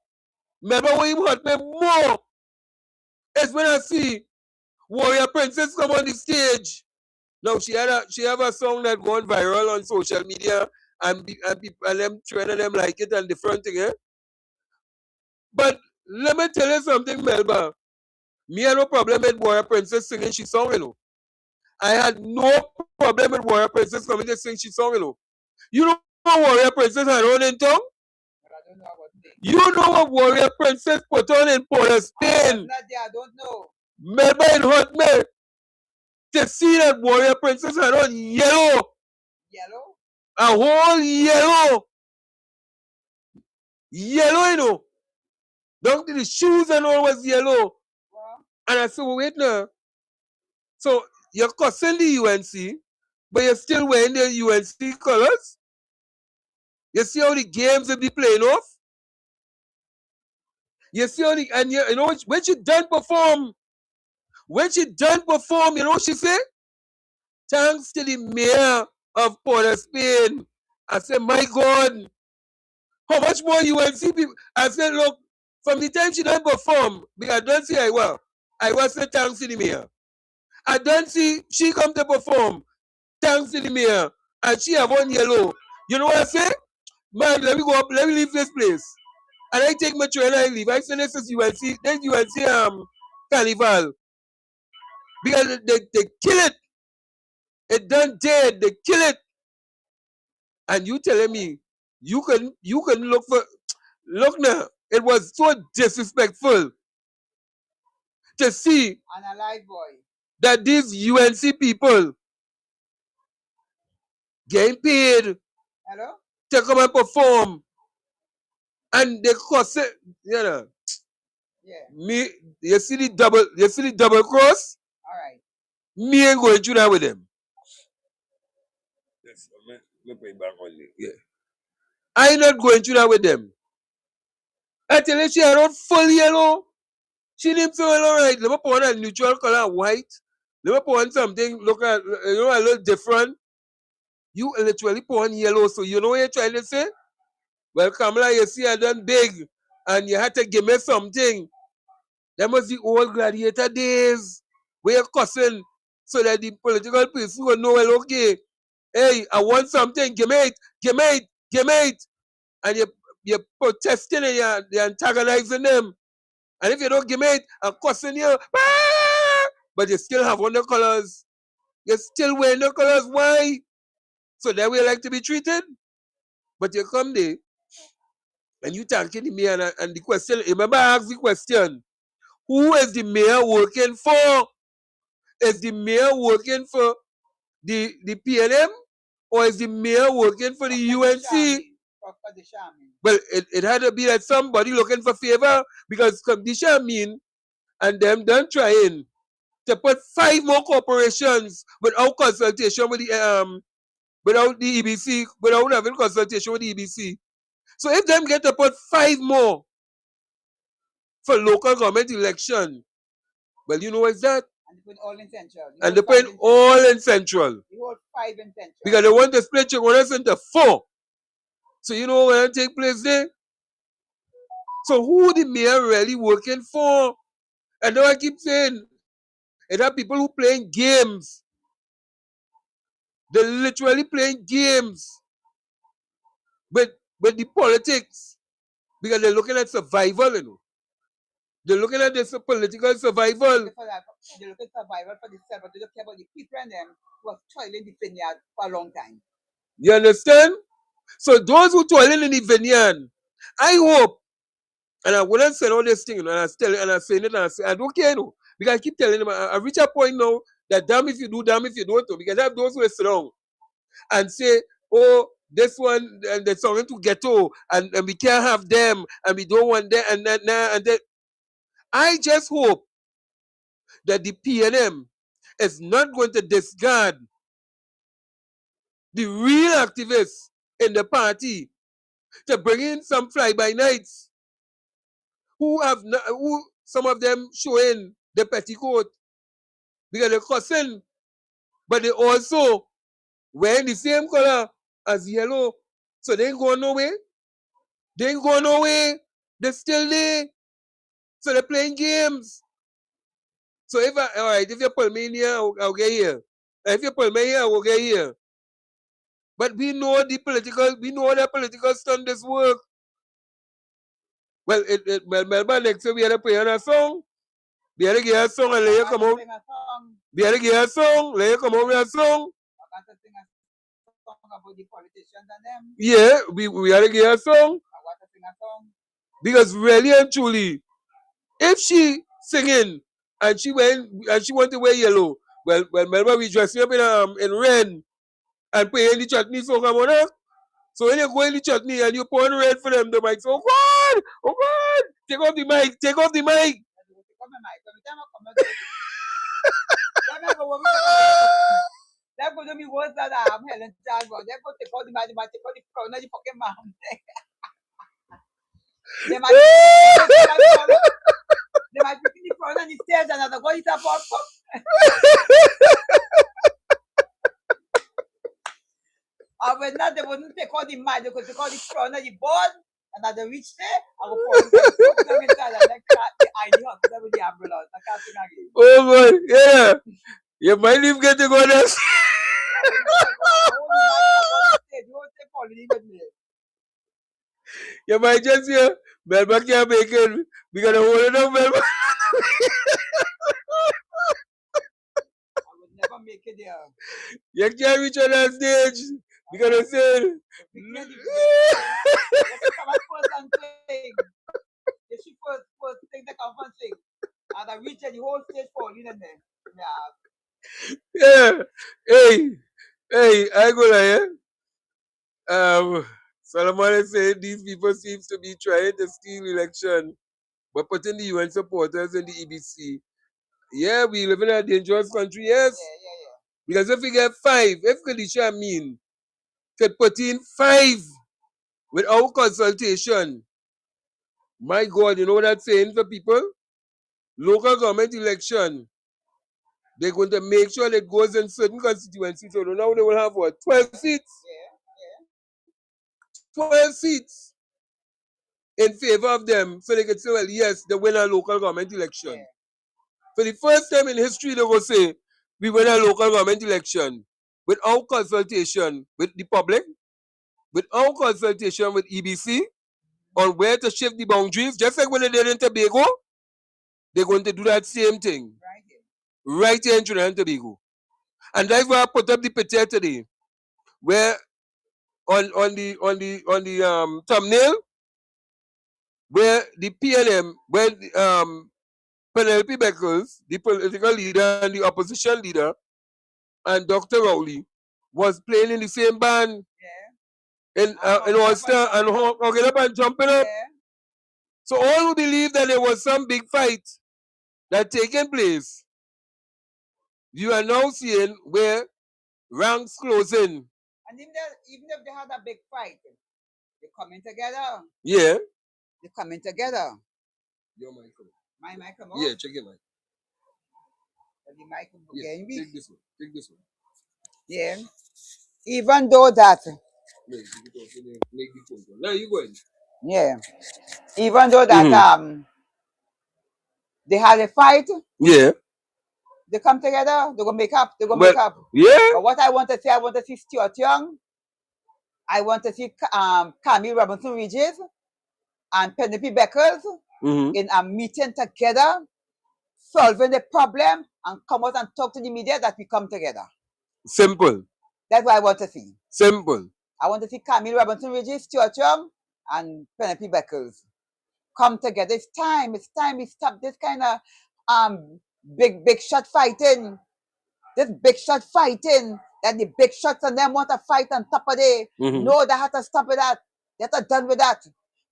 remember what him hurt me more is when I see Warrior Princess come on the stage. Now she have a song that gone viral on social media and people and them trend them like it and different thing, eh? But let me tell you something, Melba. Me had no problem with Warrior Princess singing she song, you know. I had no problem with Warrior Princess coming to sing she song, you know. You know what Warrior Princess had on in tongue? But I don't know about it. You know what Warrior Princess put on in Port of Spain? I don't know. Melba and hurt me to see that Warrior Princess had on yellow. Yellow? A whole yellow. Yellow, you know. Down to the shoes and all was yellow. Well, and I said, well, wait now. So you're cussing the UNC, but you're still wearing the UNC colors? You see how the games will be playing off? You see how the, and you know, when she done perform, you know what she said? Thanks to the mayor of Port of Spain. I said, my God, how much more UNC people? I said, look, from the time she done perform, because I don't see I was say thanks to the mayor. I don't see she come to perform, thanks to the mayor, and she have on yellow. You know what I say? Man, let me go up, let me leave this place. And I take my train and I leave. I say this is UNC, then UNC Carnival. Because they kill it. It done dead, they kill it. And you telling me you can look now, it was so disrespectful to see and a live boy. that these UNC people getting paid Hello? to come and perform. And they cost it, you know. Yeah. Me, you see the double cross? All right. Me ain't going through that with them. Yes, let me back on it. Yeah. I ain't not going through that with them. I tell you, she had on full yellow. She didn't feel all right. Let me put on a neutral color white. Let me put on something, look at, you know, a little different. You literally put on yellow, so you know what you're trying to say? Well, Kamala, you see, I done big, and you had to give me something. That must be old gladiator days, where you're cussing, so that the political person will know, well, okay, hey, I want something, give me it. And you're protesting and you're antagonizing them. And if you don't give me it, I'm cussing you. But you still have on the colors. You're still wearing the colors. Why? So that way you like to be treated? But you come there and you thanking me and the question, remember I asked the question, who is the mayor working for? Is the mayor working for the PNM or is the mayor working for the UNC? Well, it had to be that somebody looking for favor because the mean and them done trying to put 5 more corporations without consultation with the without the EBC, without having consultation with the EBC. So if them get to put 5 more for local government election, well, you know what's that? And they put all in central. And they put all in central. You hold 5 in central. Because they want to split Chicago into 4. So you know what take place there? So who the mayor really working for? And now I keep saying, it have people who playing games. They're literally playing games with the politics. Because they're looking at survival, you know. They're looking at this political survival. They're looking at survival for themselves, but they don't care about the people and them who are toiling the vineyard for a long time. You understand? So those who toiling in the vineyard, I hope, and I wouldn't say all this thing, and I tell and I say it, and I say I don't care, no, because I keep telling them I reach a point now that damn if you do, damn if you don't, because I have those who sit down and say, oh, this one and there's something to ghetto, and we can't have them, and we don't want them, and then. I just hope that the PNM is not going to discard the real activists in the party to bring in some fly-by-nights who some of them showing the petticoat because they're cussing, but they also wearing the same color as yellow, so they ain't going nowhere. They ain't going nowhere. They're still there, so they're playing games. So if you pull me in here, I'll get here. If you pull me here, I will get here. But we know the political stunt this work. Well, Melba next week we had to play on a song. We had to get a song and let you come out. We had to get a song, let you come out with a song. I got to sing a song about the politicians and them. Yeah, we had to get a song. I want to sing a song. Because really and truly, if she singing and she want to wear yellow, well Melba we dressing up in red and playing the chutney song about her. So when you go in the chutney and you pour in red for them, the mic say, oh God, take off the mic. Take off my mic. They're going to be worse than Helen Charles. They're going to take out the mic, take out the crown of the fucking mouth. They might be in the front and the stairs and they're going to pop. And when not, they wouldn't take out the mic, they could take out the front of the board. And as they reach there, I will fall them inside and like the ID hospital with the ambulance. I can't sing again. Oh God, yeah. You might even get to go there. You might just hear Melba can't make it. We gotta hold it up, Melba. I would never make it there. You can't reach on that stage. We gotta say it. You should first take the conference thing. And I reach the whole stage falling in there. Yeah. Hey, I go there. Solomon is saying these people seems to be trying to steal election, but putting the UN supporters in the EBC. Yeah, we live in a dangerous country, yes. Yeah. Because if we get 5, if Kadisha could put in 5 without consultation, my God, you know what that's saying for people? Local government election, they're going to make sure that it goes in certain constituencies. So now they will have what? 12 seats? Yeah. 12 seats in favor of them, so they can say, well, yes, they win a local government election. Yeah. For the first time in history, they will say, we win a local government election without consultation with the public, without consultation with EBC on where to shift the boundaries, just like when they did in Tobago, they're going to do that same thing right here in Trinidad and Tobago. And that's why I put up the picture today, where on the thumbnail, where the PNM, where Penelope Beckles, the political leader and the opposition leader, and Dr. Rowley was playing in the same band. In Ulster and hugging up and jumping up. Yeah. So all who believe that there was some big fight that taken place, you are now seeing where ranks closing. And even if they had a big fight, they're coming together. Yeah. They're coming together. Your mic come on. My mic come on? Yeah, check your mic. The mic come yeah, take this one. Take this one. Yeah. Even though that. Make the phone call. Now you go ahead. Yeah. Even though that they had a fight. Yeah. They come together, they're gonna make up. Make up. Yeah. But what I want to see Stuart Young. I want to see Camille Robinson Regis and Penelope Beckles in a meeting together, solving the problem, and come out and talk to the media that we come together. Simple. That's what I want to see. Simple. I want to see Camille Robinson Regis, Stuart Young, and Penelope Beckles come together. It's time we stop this kind of big shot fighting. This big shot fighting that the big shots and them want to fight on top of it. No, they have to stop with that. They have to done with that.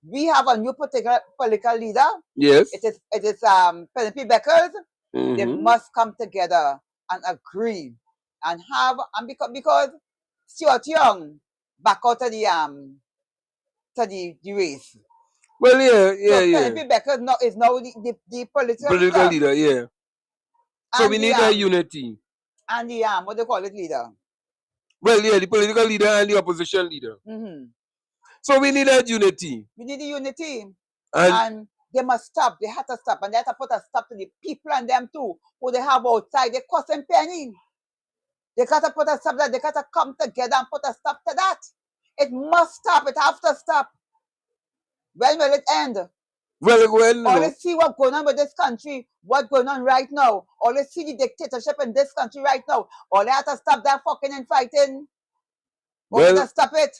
We have a new political leader. Yes. It is Penelope Beckles. They must come together and agree and have because Stuart Young back out to the race. Well, yeah. Penelope Beckles is now the political leader, yeah. So we need a unity. And the what do you call it, leader? Well, yeah, the political leader and the opposition leader. So we need that unity. We need the unity. And they must stop. They have to stop. And they have to put a stop to the people and them too, who they have outside. They cost them penny. They got to put a stop that. They got to come together and put a stop to that. It must stop. It has to stop. When will it end? Well, when all let's see what's going on with this country, what's going on right now. All let's see the dictatorship in this country right now. All they have to stop that fucking and fighting. Well, to stop it.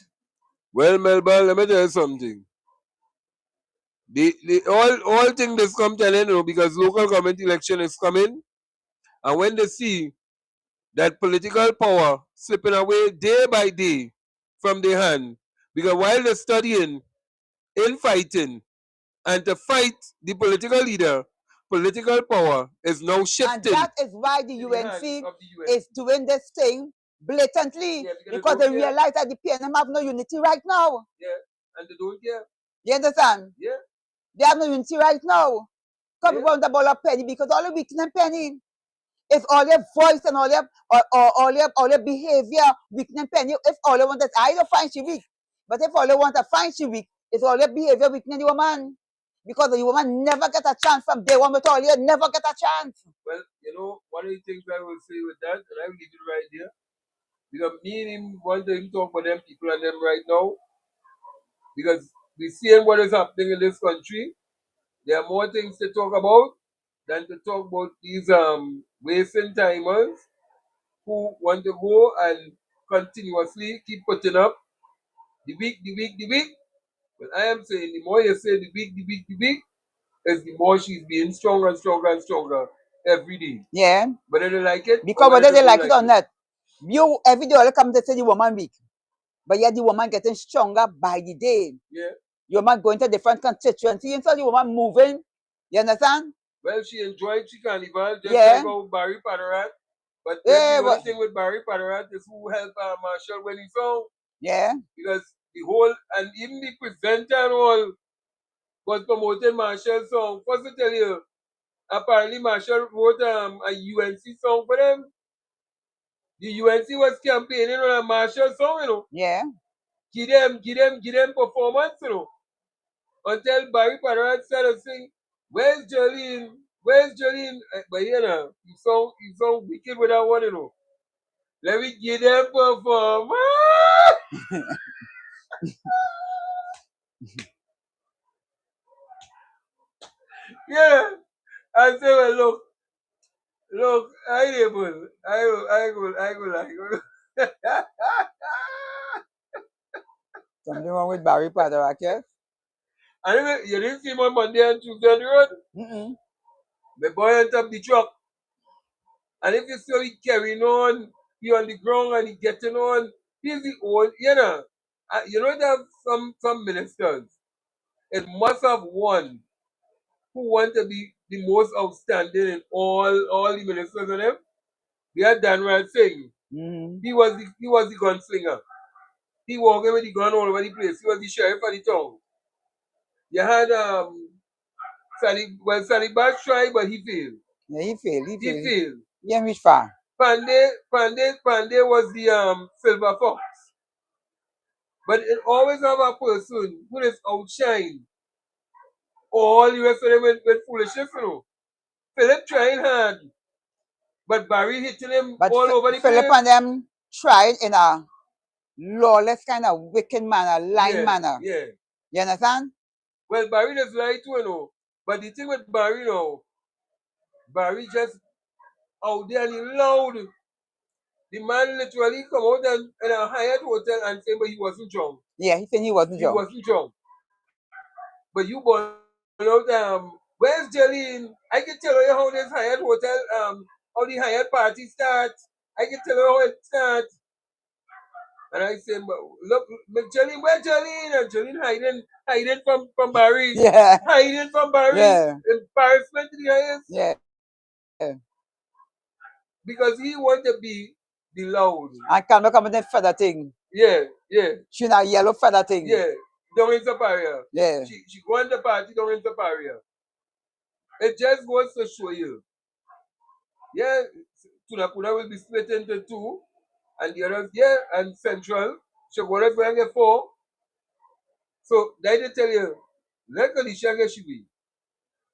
Well, Melba, let me tell you something. All things this come telling you because local government election is coming, and when they see that political power slipping away day by day from their hand, because while they're studying in fighting and to fight the political leader, political power is now shifting. And that is why the UNC is doing this thing blatantly, because they realize that the PNM have no unity right now. Yeah, and they don't care. You understand? Yeah. They have no unity right now. Come around the ball of penny because all the weakness penny. If all your voice and all your behavior weakness penny, if all you want is I don't find she weak. But if all you want to find she weak, it's all your behavior weakness the woman. Because the woman never get a chance from day one with all you never get a chance. Well, you know, one of the things I will say with that, and I will leave it right here. Because me and him want to talk about them people and them right now. Because we see what is happening in this country. There are more things to talk about than to talk about these wasting timers who want to go and continuously keep putting up the weak. But I am saying the more you say the weak, is the more she's being stronger and stronger and stronger every day. Yeah. Whether they like it, because whether they like it or not, you every day all come to say the woman weak, but yet the woman getting stronger by the day. Yeah. The woman going to different constituencies, and so the woman moving. You understand? Well, she enjoyed Carnival just like how Barry Padarat. But the only thing with Barry Padarat is who helped Marshall when he found. Yeah. Because the whole, and even the presenter and all was promoting Marshall's song. First to tell you, apparently Marshall wrote a UNC song for them. The UNC was campaigning on a Marshall song, you know. Yeah. Give them performance, you know. Until Barry Padarat started sing, where's Jolene? Where's Jolene? But you know, he sound wicked with that one, you know. Let me give them performance. Yeah. I say, well, look, I go like. Something wrong with Barry Padarat, yes? Anyway, you didn't see him on Monday and Tuesday on the road? The boy on top of the truck. And if you see how he carrying on, he on the ground and he getting on, he's the old, you know. You know there are some ministers. It must have one who want to be the most outstanding in all the ministers of them. We had Danrad Singh. He was the gunslinger. He walked with the gun all over the place. He was the sheriff of the town. You had Sally Bash tried, but he failed. Yeah, he failed. Yeah, which far? Pandey was the silver fox. But it always have a person who is outshine all the rest of them with foolishness, you know. Philip trying hard, but Barry hitting him all over the place. Philip and them tried in a lawless kind of wicked manner, lying manner. Yeah. You understand? Well, Barry does lie too, you know. But the thing with Barry now, Barry just out there and he loud. The man literally come out and in a Hyatt hotel and say, but he wasn't drunk. Yeah, he said he wasn't He drunk. wasn't drunk. But you born out, where's Jolene? I can tell you how this Hyatt hotel, how the Hyatt party starts. I can tell you how it starts. And I say, look, Jolene, where Jolene? And Jolene hiding from Barry. Yeah. Hiding from Barry. Yeah. Embarrassment to the highest. Yeah. Because he want to be the loud. And Carnival come with that feather thing. Yeah, yeah. She not yellow feather thing. Yeah. Down in Zaparia. Yeah. She go on the party down in Zaparia. It just goes to show you. Yeah, Tunapuna will be split into two. And the others, yeah, and Central. Shagora is going to get four. So, they tell you, let Alicia get she be.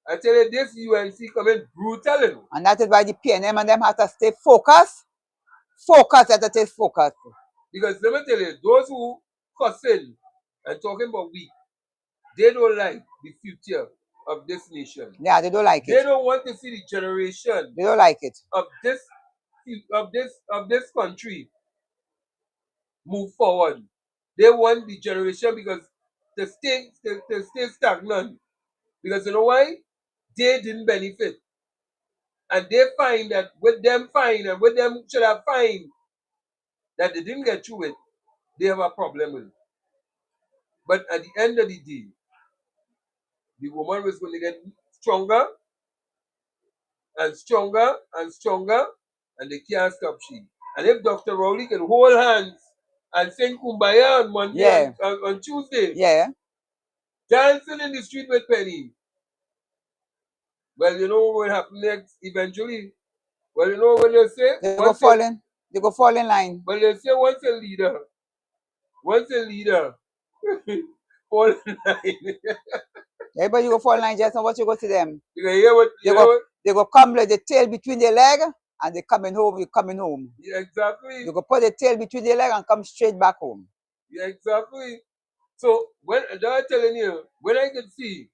I tell you, this UNC coming brutal. And that is why the PNM and them have to stay focused. Focus, that it is focused. Because let me tell you, those who cussing and talking about we, they don't like the future of this nation. Yeah, they don't like it. They don't want to see the generation. They don't like it. Of this country move forward. They want the generation because to stay stagnant. Because you know why? They didn't benefit. And they find that with them fine and with them should have fine that they didn't get through it, they have a problem with it. But at the end of the day, the woman was going to get stronger and stronger and stronger, and they can't stop she. And if Dr. Rowley can hold hands and sing Kumbaya on Monday, Yeah. on Tuesday, Yeah. dancing in the street with Penny, well, you know what will happen next eventually? Well, you know what they say? They go fall in line. Well, they say once a leader, fall in line. Everybody go fall in line, just what you go to them. You can hear what they go come like the tail between their leg and they coming home, you coming home. Yeah, exactly. You go put the tail between their leg and come straight back home. Yeah, exactly. So when they're telling you, when I can see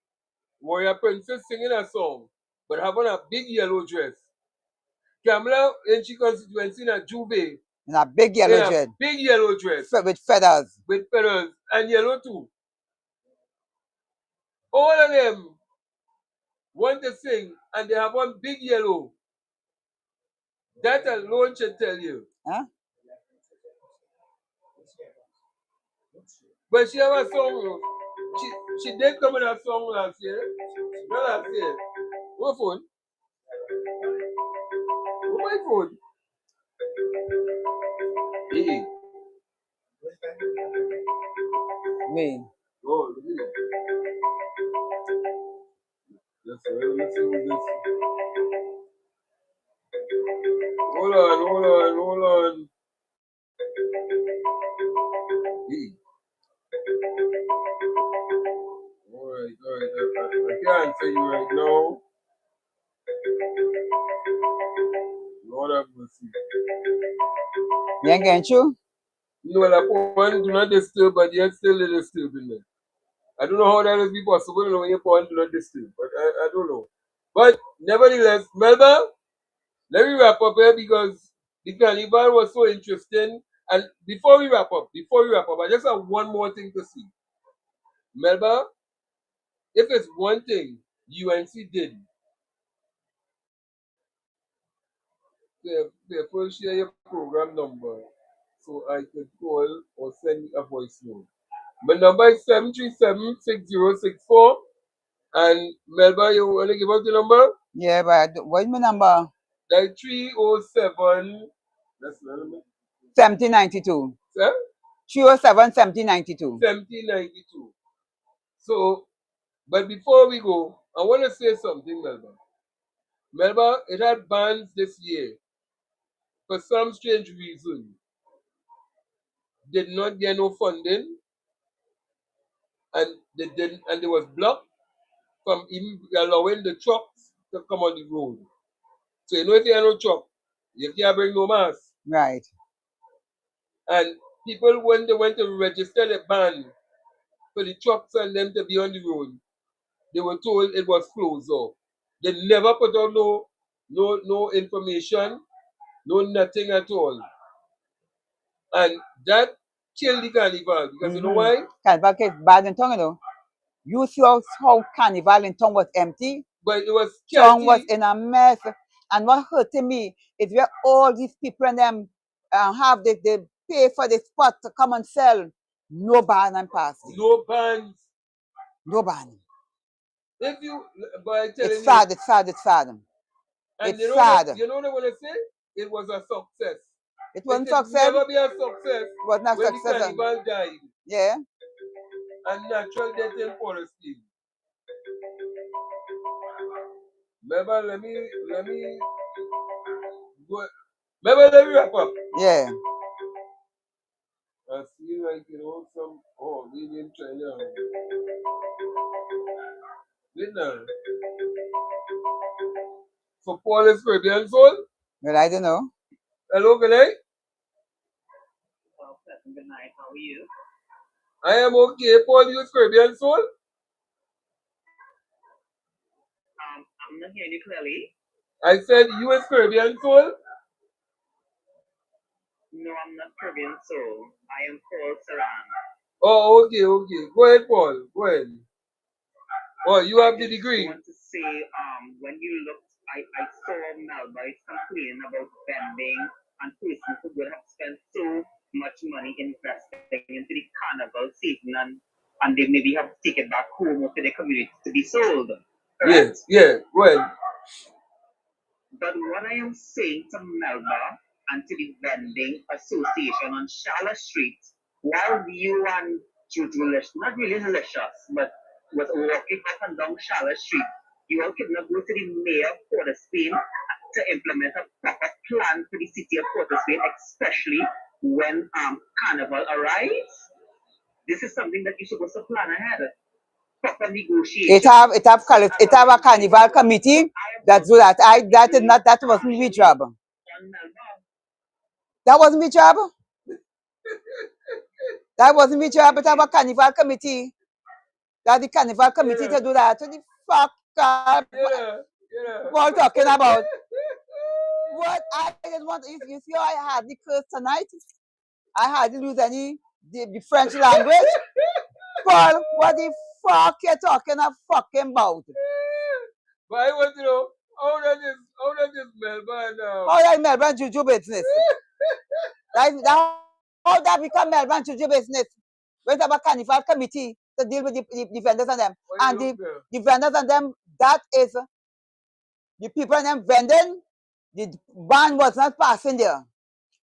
Warrior Princess singing a song, but having a big yellow dress. Kamala in she constituency in a Juve. In a big yellow dress. Big yellow dress. With feathers. With feathers. And yellow too. All of them want to sing and they have one big yellow. That alone should tell you. Huh? But she have a song. She did come in a song last year. Not last year. What phone? What my phone? Hey. Me. Oh, look at it. Let's see what this. Hold on. Hey. Alright. I can't say you right now. Lord have mercy. You ain't getting you? You know that point do not disturb, but yet still they disturbing me. I don't know how that will be possible when your point do not disturb, but I don't know. But nevertheless, Melba, let me wrap up here because the carnival was so interesting. And before we wrap up, I just have one more thing to say. Melba, if it's one thing UNC did, they first share your program number so I could call or send a voice note. My number is 737-6064. And Melba, you want to give out the number? Yeah, but what's my number? Like 307. That's the number. 1792. Sir? 307 1792. 1792. So, but before we go, I want to say something, Melba. Melba, it had bans this year. For some strange reason, did not get no funding, and they didn't, and they was blocked from even allowing the trucks to come on the road. So you know if you have no truck, you can't bring no mask. Right. And people, when they went to register the ban for the trucks and them to be on the road, they were told it was closed off. They never put out no information, no nothing at all. And that killed the carnival because you know why? Carnival case bad in tongue, you know. You see how Carnival in tongue was empty. But it was Tongue was scanty. in a mess. And what hurted me is where all these people and them have they pay for the spot to come and sell. No ban and passing. No bands. No ban. If you, but I telling It's sad, it's sad, it's sad. and It's you know sad. you know what I want to say? It was a success. It wasn't It could success. never be a success It was not when success. the carnival died. Yeah. And natural death in policy. Melba, let me go. Melba, let me wrap up. Yeah. I feel like some maybe in China. Didn't So Paul is Caribbean soul? Well, I don't know. Hello, good night. Good night. How are you? I am okay. Paul, you is Caribbean soul? I'm not hearing you clearly. I said you is Caribbean soul? No, I'm not Caribbean soul. I am Paul Saran. Oh, okay. Go ahead, Paul. Go ahead. Oh, you have the degree. I want to say, when you looked, I saw Melba complaining about spending and persons who would have spent so much money investing into the carnival season and they maybe have to take it back home or to the community to be sold. Correct? Yes, yeah, go ahead. But what I am saying to Melba and to the vending association on Charlotte Street, while you and Juju, not really malicious, but was walking up and down Charlotte Street, you all could not go to the mayor of Port of Spain to implement a proper plan for the city of Port of Spain, especially when Carnival arrives. This is something that you're supposed to plan ahead. Proper negotiation. It have a carnival committee that do that. That wasn't my job. That wasn't my job. That wasn't my job. It have a carnival committee. That the carnival committee to do that. So the fuck what talking about? What I didn't want, if you see I had the curse tonight, I hardly lose any the French language. Paul, what the fuck you talking about? But I want to know how does this Melbourne how that Melbourne Juju business? How that become Melbourne Juju business? When have a carnival committee to deal with the vendors and them. And the vendors and them, that is the people and them vending, the ban was not passing there.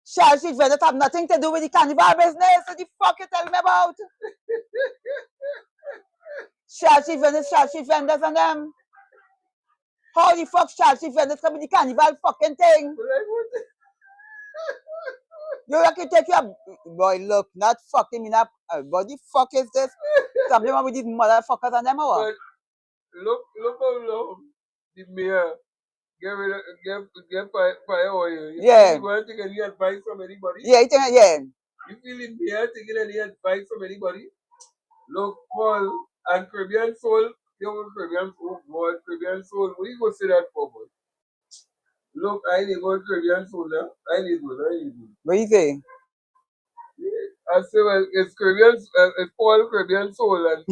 Shall Street vendors have nothing to do with the carnival business. What the fuck you telling me about? Shall Street vendors and them. How the fuck shall Street vendors come with the carnival fucking thing? You like to take your boy, look, not fucking me up. What the fuck is this? Something wrong with these motherfuckers and them or? Look how long the mayor get fire oil. Yeah. You want to take any advice from anybody? Yeah, yeah. You feel the mayor taking any advice from anybody? Look, Paul and Caribbean Soul, Caribbean Soul, what you go say that for, boy? Look, I need go Caribbean Soul now. I need go. What you say? I say, well, it's Paul Caribbean Soul, and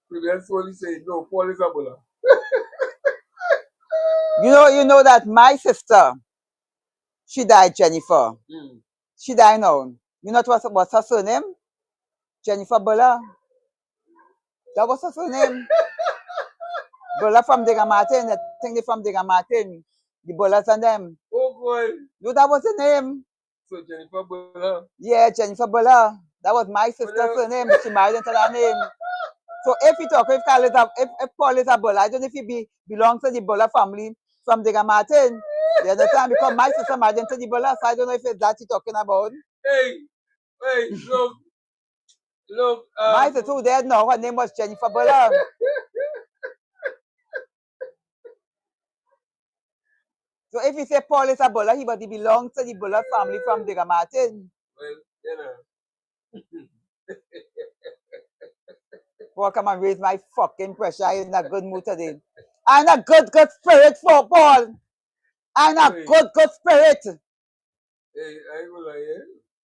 Caribbean Soul, he say, no, Paul is Ebola. You know that my sister, she died, Jennifer. She died now. You know what's her surname? Jennifer Bulla. That was her surname. Bulla from Digger Martin. I think they from Digger Martin. The Bullas and them. Oh, boy. No, that was the name. So Jennifer Bulla. Yeah, Jennifer Bulla. That was my sister's surname. She married into that name. So if you talk, if Paul is a Bulla, I don't know if he belongs to the Bulla family from Digger Martin. You understand? Because my sister married into the Bulla, so I don't know if it's that you're talking about. Hey, look. My sister who dead now, her name was Jennifer Bulla. So if you say Paul is a Bulla, he belongs to the Bulla family from Digger Martin. Well, you know. Paul, come and raise my fucking pressure. I'm in a good mood today. I'm in a good spirit for Paul. I'm in a good spirit. Hey, I will lie,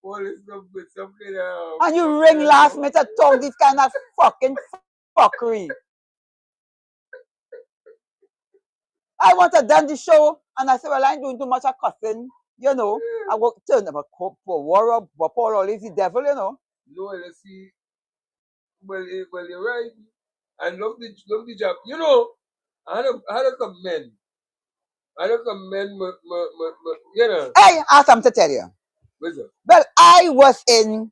Police come with some kind of... And you ring last minute to talk this kind of fucking fuckery. I want to done the show, and I said, well, I ain't doing too much of cussing, you know. I will turn them a cope for war up, but Paul always the devil, you know. No, let's see. Well, you're right. I love the job. You know, I had a comment. You know. Hey, I have something to tell you. What's up? Well, I was in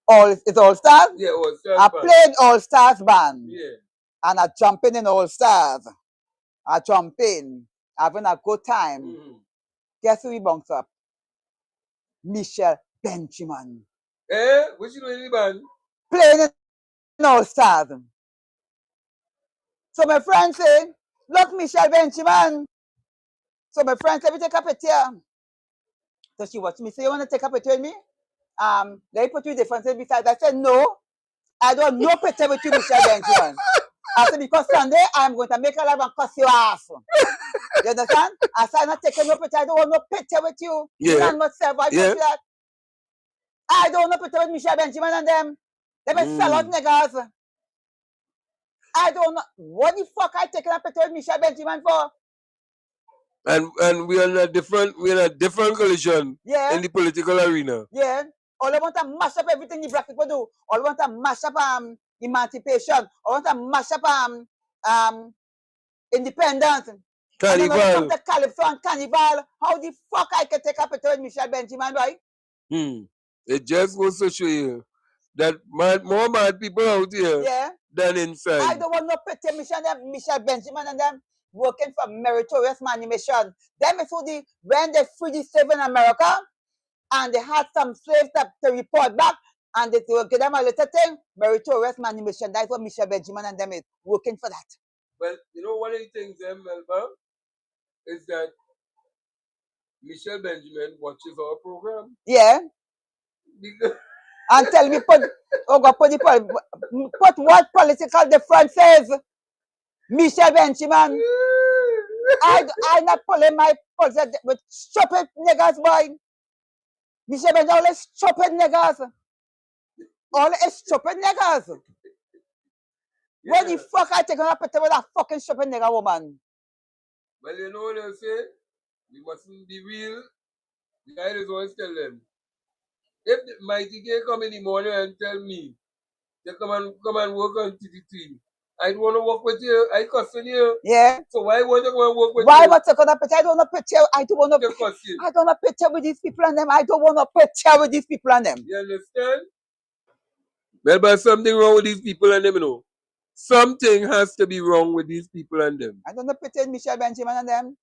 All Stars. Yeah, All Stars I band. played All Stars band. Yeah. And I jump in All Stars. I jump in, having a good time. Mm-hmm. Guess who we bounce up? Michelle Benjamin. Eh? What you doing in the band? Playing in All Stars. So my friend say, look, Michelle Benjamin. So my friend said, we take a picture. So she watched me say, you want to take a picture with me? They put you differences besides. I said, no, I don't know picture with you, Michelle Benjamin. I said, because Sunday, I'm going to make a live and cuss your ass. You understand? I said, I'm not taking no picture. I don't want no picture with you. Yeah. You don't myself. I told you that. I don't want no picture with Michelle Benjamin and them. They be sell out niggas. I don't know. What the fuck I taking a picture with Michelle Benjamin for? And we are in a different collision in the political arena. Yeah. All I want to mash up everything the black people do. All I want to mash up emancipation. All I want to mash up independence. Carnival. And then when it comes to Calypso and Carnival, how the fuck I can take a picture with Michelle Benjamin, right? It just goes to show you that more mad people out here than inside. I don't want no picture Michelle Benjamin and them working for meritorious manumission. Them is who when they free the slave in America and they had some slaves to report back and they will give them a little thing, meritorious manumission. That's what Michelle Benjamin and them is working for that. Well, you know, one of the things, Melba, is that Michelle Benjamin watches our program. Yeah. And tell me, put what political differences, Michelle Benjamin. I not pulling my politics with stupid niggas, boy. Michelle Benjamin, all stupid niggas. All stupid niggas. Yeah. What the fuck I take on a picture with that fucking stupid nigga woman? Well, you know what they say? We mustn't be real. The guy is always tell them. If the Mighty K come in the morning and tell me, they come and work on TTT, I don't want to work with you. I cussing you. Yeah. So why won't you come and work with you? Why want to take on a picture? I don't want to picture. I don't want to picture with these people and them. I don't want to picture with these people and them. You understand? Well, but something wrong with these people and them, you know. Something has to be wrong with these people and them. I don't know picture Michelle Benjamin and them.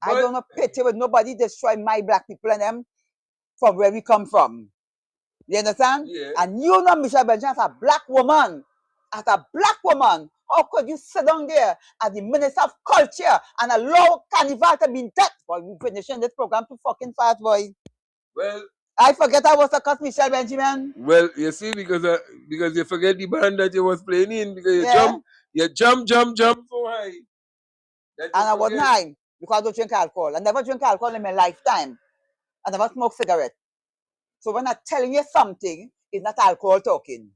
But I don't know picture with nobody destroy my black people and them from where we come from. You understand? Yeah. And you know Michelle Benjamin as a black woman. As a black woman, how could you sit down there as the Minister of Culture and allow Carnival to be dead? Boy, we finishing this program too fucking fast, boy. Well, I forget I was a cuss Michelle Benjamin. Well, you see, because you forget the band that you was playing in, because you jump so high. And I wasn't high because I don't drink alcohol. I never drink alcohol in my lifetime. I never smoke cigarette. So when I'm telling you something, it's not alcohol talking.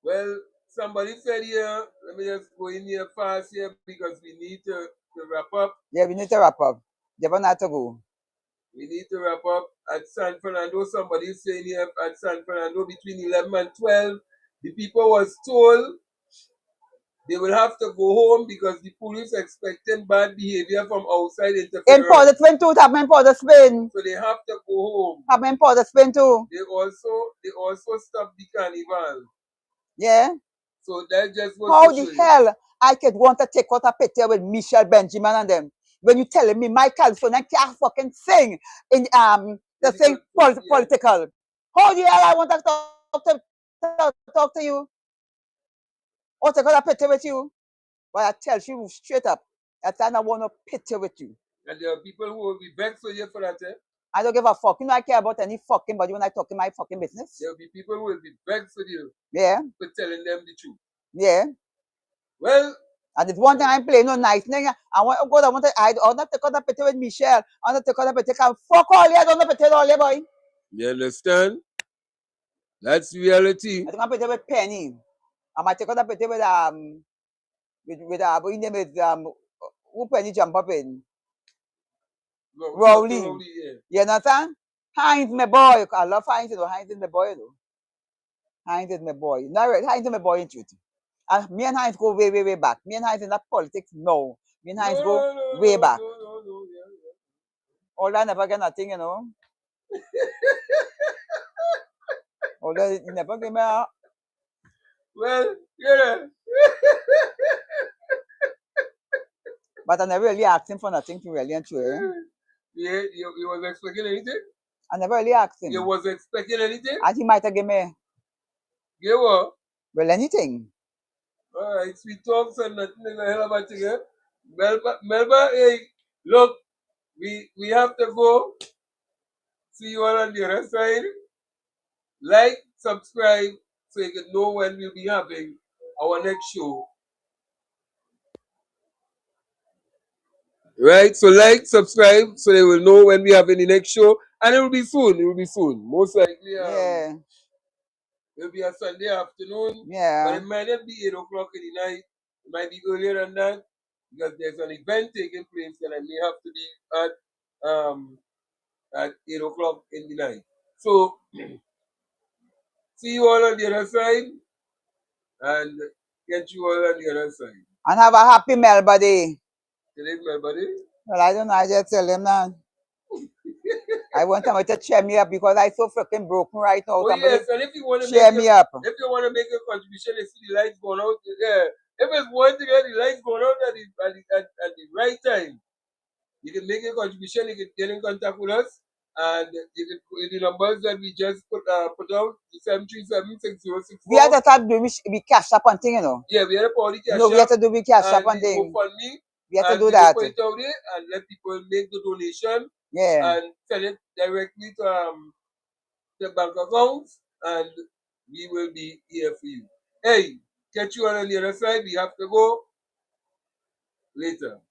Well, somebody said here, let me just go in here fast here because we need to wrap up. Yeah, we need to wrap up. You have to go. We need to wrap up at San Fernando. Somebody is saying here at San Fernando between 11 and 12, the people was told they will have to go home because the police expecting bad behavior from outside interference. In Port of Spain too, happened in Port of Spain. So they have to go home. Happened in Port of Spain too. They also stopped the carnival. Yeah. So that just was how the hell I could want to take out a picture with Michelle Benjamin and them when you telling me my Calypsonians can't fucking sing in the thing political. How the hell I want to talk to you? Or take out a picture with you? But I tell you straight up, I don't want a picture with you. And there are people who will be vexed with you for that, eh? I don't give a fuck. You know, I care about any fucking body when I talk in my fucking business. There will be people who will be vexed with you. Yeah. For telling them the truth. Yeah. Well, And it's one thing I'm playing no nice thing. I want to go. I want to take out the picture with Michelle. I want to take out the picture. Fuck all you. I don't know picture all you, boy. You understand? That's reality. I think I'm picture with Penny. I might take out the picture with what name is who Penny jump up in. Rowley. Yeah. You understand? Hines, my boy. I love Hines. Hines is my boy. Hines is my boy. No, Hines is my boy in truth. And me and Hines go way, way, way back. Me and Hines in that politics, no. Me and Hines go way back. All that never get nothing, you know. All that you never give me a... Well, yeah. But I never really asked him for nothing to really and true. Yeah, you was expecting anything? I never really asked him. You was expecting anything? And he might have given me... Give what? Well, anything. Alright, sweet talks and nothing is a hell of a thing, eh? Melba, hey, look, we have to go. See you all on the other side. Like, subscribe, so you can know when we'll be having our next show. Right? So like, subscribe, so they will know when we have any next show. And it will be soon. It will be soon. Most likely, Yeah. it will be a Sunday afternoon. Yeah. But it might not be 8 o'clock in the night. It might be earlier than that. Because there's an event taking place that I may have to be at 8 o'clock in the night. So, see you all on the other side. And get you all on the other side. And have a happy Melba Day. Today's Melba Day? Well, I don't know. I just tell him now. I want somebody to cheer me up because I'm so freaking broken right now. Oh, somebody yes, and if you want to cheer me up. If you want to make a contribution, you see the lights going out. Yeah. If it's one to get the lights going out at the right time, you can make a contribution. You can get in contact with us, and you can the numbers that we just put out, 737-6064. We have to start doing we cash up and thing, you know. Yeah, we have to party cash No, we have to do we cash up and thing. We have to do that. Put it out there and let people make the donation. Yeah. And send it directly to the bank accounts, and we will be here for you. Hey, catch you on the other side. We have to go later.